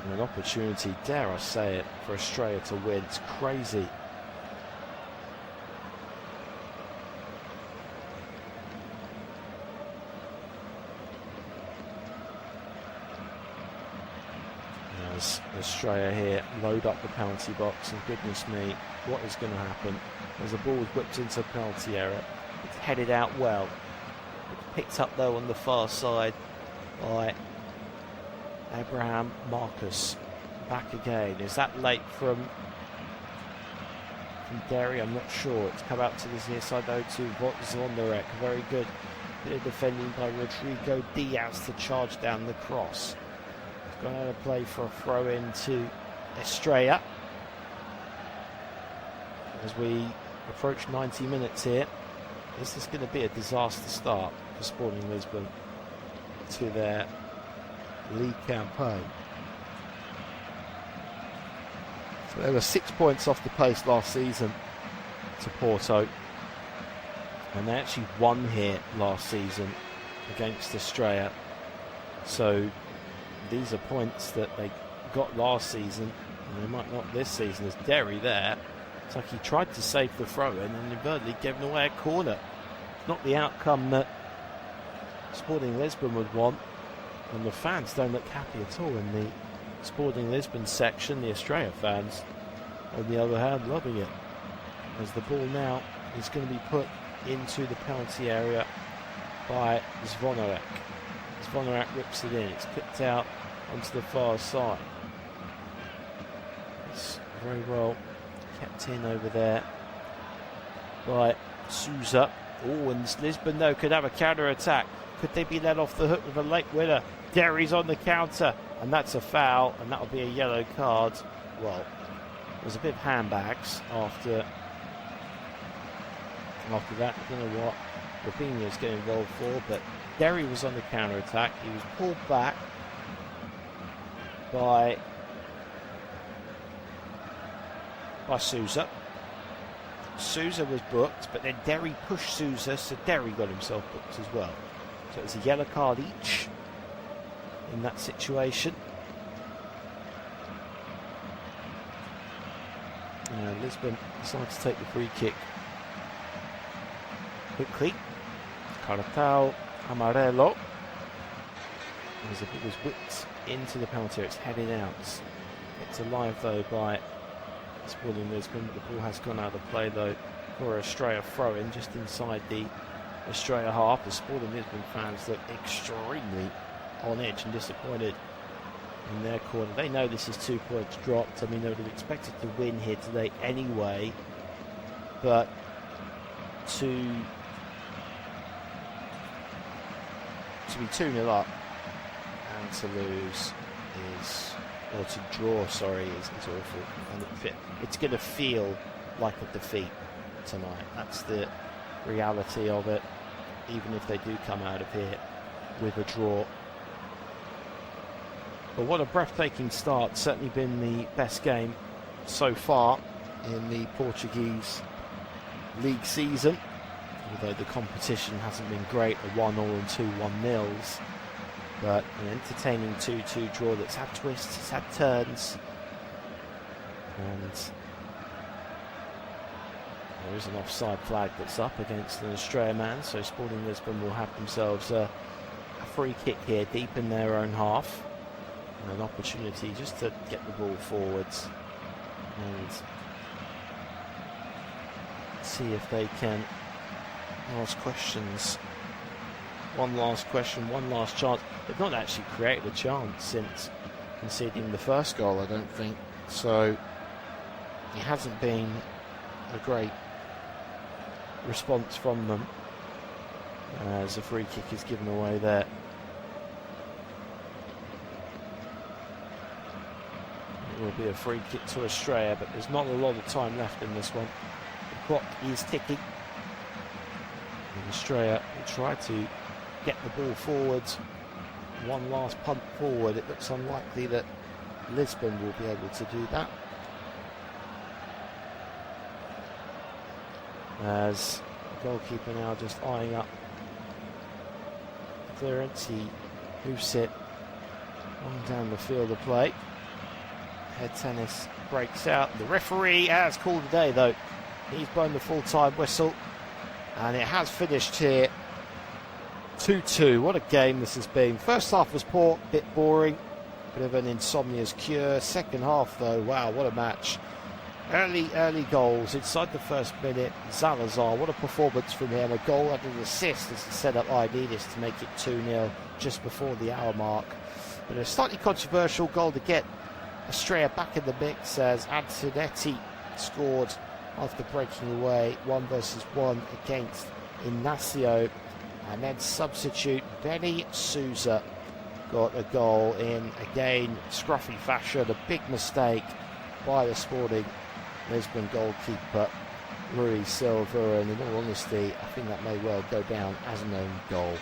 And an opportunity, dare I say it, for Australia to win. It's crazy. Australia here load up the penalty box, and goodness me, what is going to happen as the ball is whipped into a penalty area. It's headed out well. It's picked up though on the far side by Abraham Marcus. Back again. Is that late from Derry? I'm not sure. It's come out to this near side though to Zvonarek. Very good bit of defending by Rodrigo Diaz to charge down the cross. Going out of play for a throw in to Estrella. As we approach 90 minutes here, this is going to be a disaster start for Sporting Lisbon to their league campaign. So they were 6 points off the pace last season to Porto, and they actually won here last season against Estrella. So these are points that they got last season, and they might not this season. There's Derry there. It's like he tried to save the throw-in and inadvertently gave away a corner. Not the outcome that Sporting Lisbon would want, and the fans don't look happy at all in the Sporting Lisbon section. The Australia fans, on the other hand, loving it, as the ball now is going to be put into the penalty area by Zvonarek. Zvonarek rips it in. It's kicked out onto the far side. It's very well kept in over there by Souza. Oh, and Lisbon though could have a counter attack. Could they be let off the hook with a late winner? Derry's on the counter, and that's a foul, and that'll be a yellow card. Well, there's a bit of handbags after that. I don't know what Robinho's getting involved for, but Derry was on the counter attack. He was pulled back by Souza. Souza was booked, but then Derry pushed Souza, so Derry got himself booked as well. So it was a yellow card each in that situation. Lisbon decided to take the free kick quickly. Cartão Amarelo. As the ball was whipped into the penalty, it's headed out. It's alive though by Sporting Lisbon. The ball has gone out of play though for Australia throw-in just inside the Australia half. The Sporting Lisbon fans look extremely on edge and disappointed in their corner. They know this is 2 points dropped. I mean, they would have expected to win here today anyway, but to be 2-0 up and to lose is, or to draw, sorry, is awful. And it's going to feel like a defeat tonight. That's the reality of it, even if they do come out of here with a draw. But what a breathtaking start. Certainly been the best game so far in the Portuguese league season, although the competition hasn't been great. A 1-1 and 2 1-0s, but an entertaining 2-2 draw that's had twists, it's had turns, and there is an offside flag that's up against an Australia man, so Sporting Lisbon will have themselves a free kick here deep in their own half, and an opportunity just to get the ball forwards and see if they can ask questions one last question, one last chance. They've not actually created a chance since conceding the first goal, I don't think. So it hasn't been a great response from them as a free kick is given away there. It will be a free kick to Australia, but there's not a lot of time left in this one. The clock is ticking. And Australia will try to get the ball forwards. One last punt forward. It looks unlikely that Lisbon will be able to do that, as the goalkeeper now just eyeing up the clearance. He moves it on down the field of play. Head tennis breaks out. The referee has called a day though. He's blown the full-time whistle, and it has finished here 2-2. What a game this has been. First half was poor, bit boring, bit of an insomnia's cure. Second half though, wow, what a match. Early goals inside the first minute. Salazar, what a performance from him. A goal and an assist as he set up Ioannidis to make it 2-0 just before the hour mark. But a slightly controversial goal to get Australia back in the mix, as Antonetti scored after breaking away 1-1 against Ignacio, and then substitute Benny Souza got a goal in, again, scruffy fashion. A big mistake by the Sporting Lisbon goalkeeper Rui Silva, and in all honesty I think that may well go down as an own goal.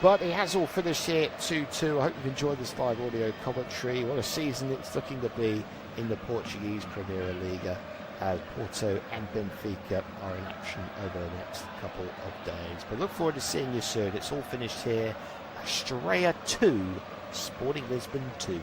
But it has all finished here 2-2. I hope you've enjoyed this live audio commentary. What a season it's looking to be in the Portuguese Primeira Liga, as Porto and Benfica are in action over the next couple of days. But look forward to seeing you soon. It's all finished here. Australia 2, Sporting Lisbon 2.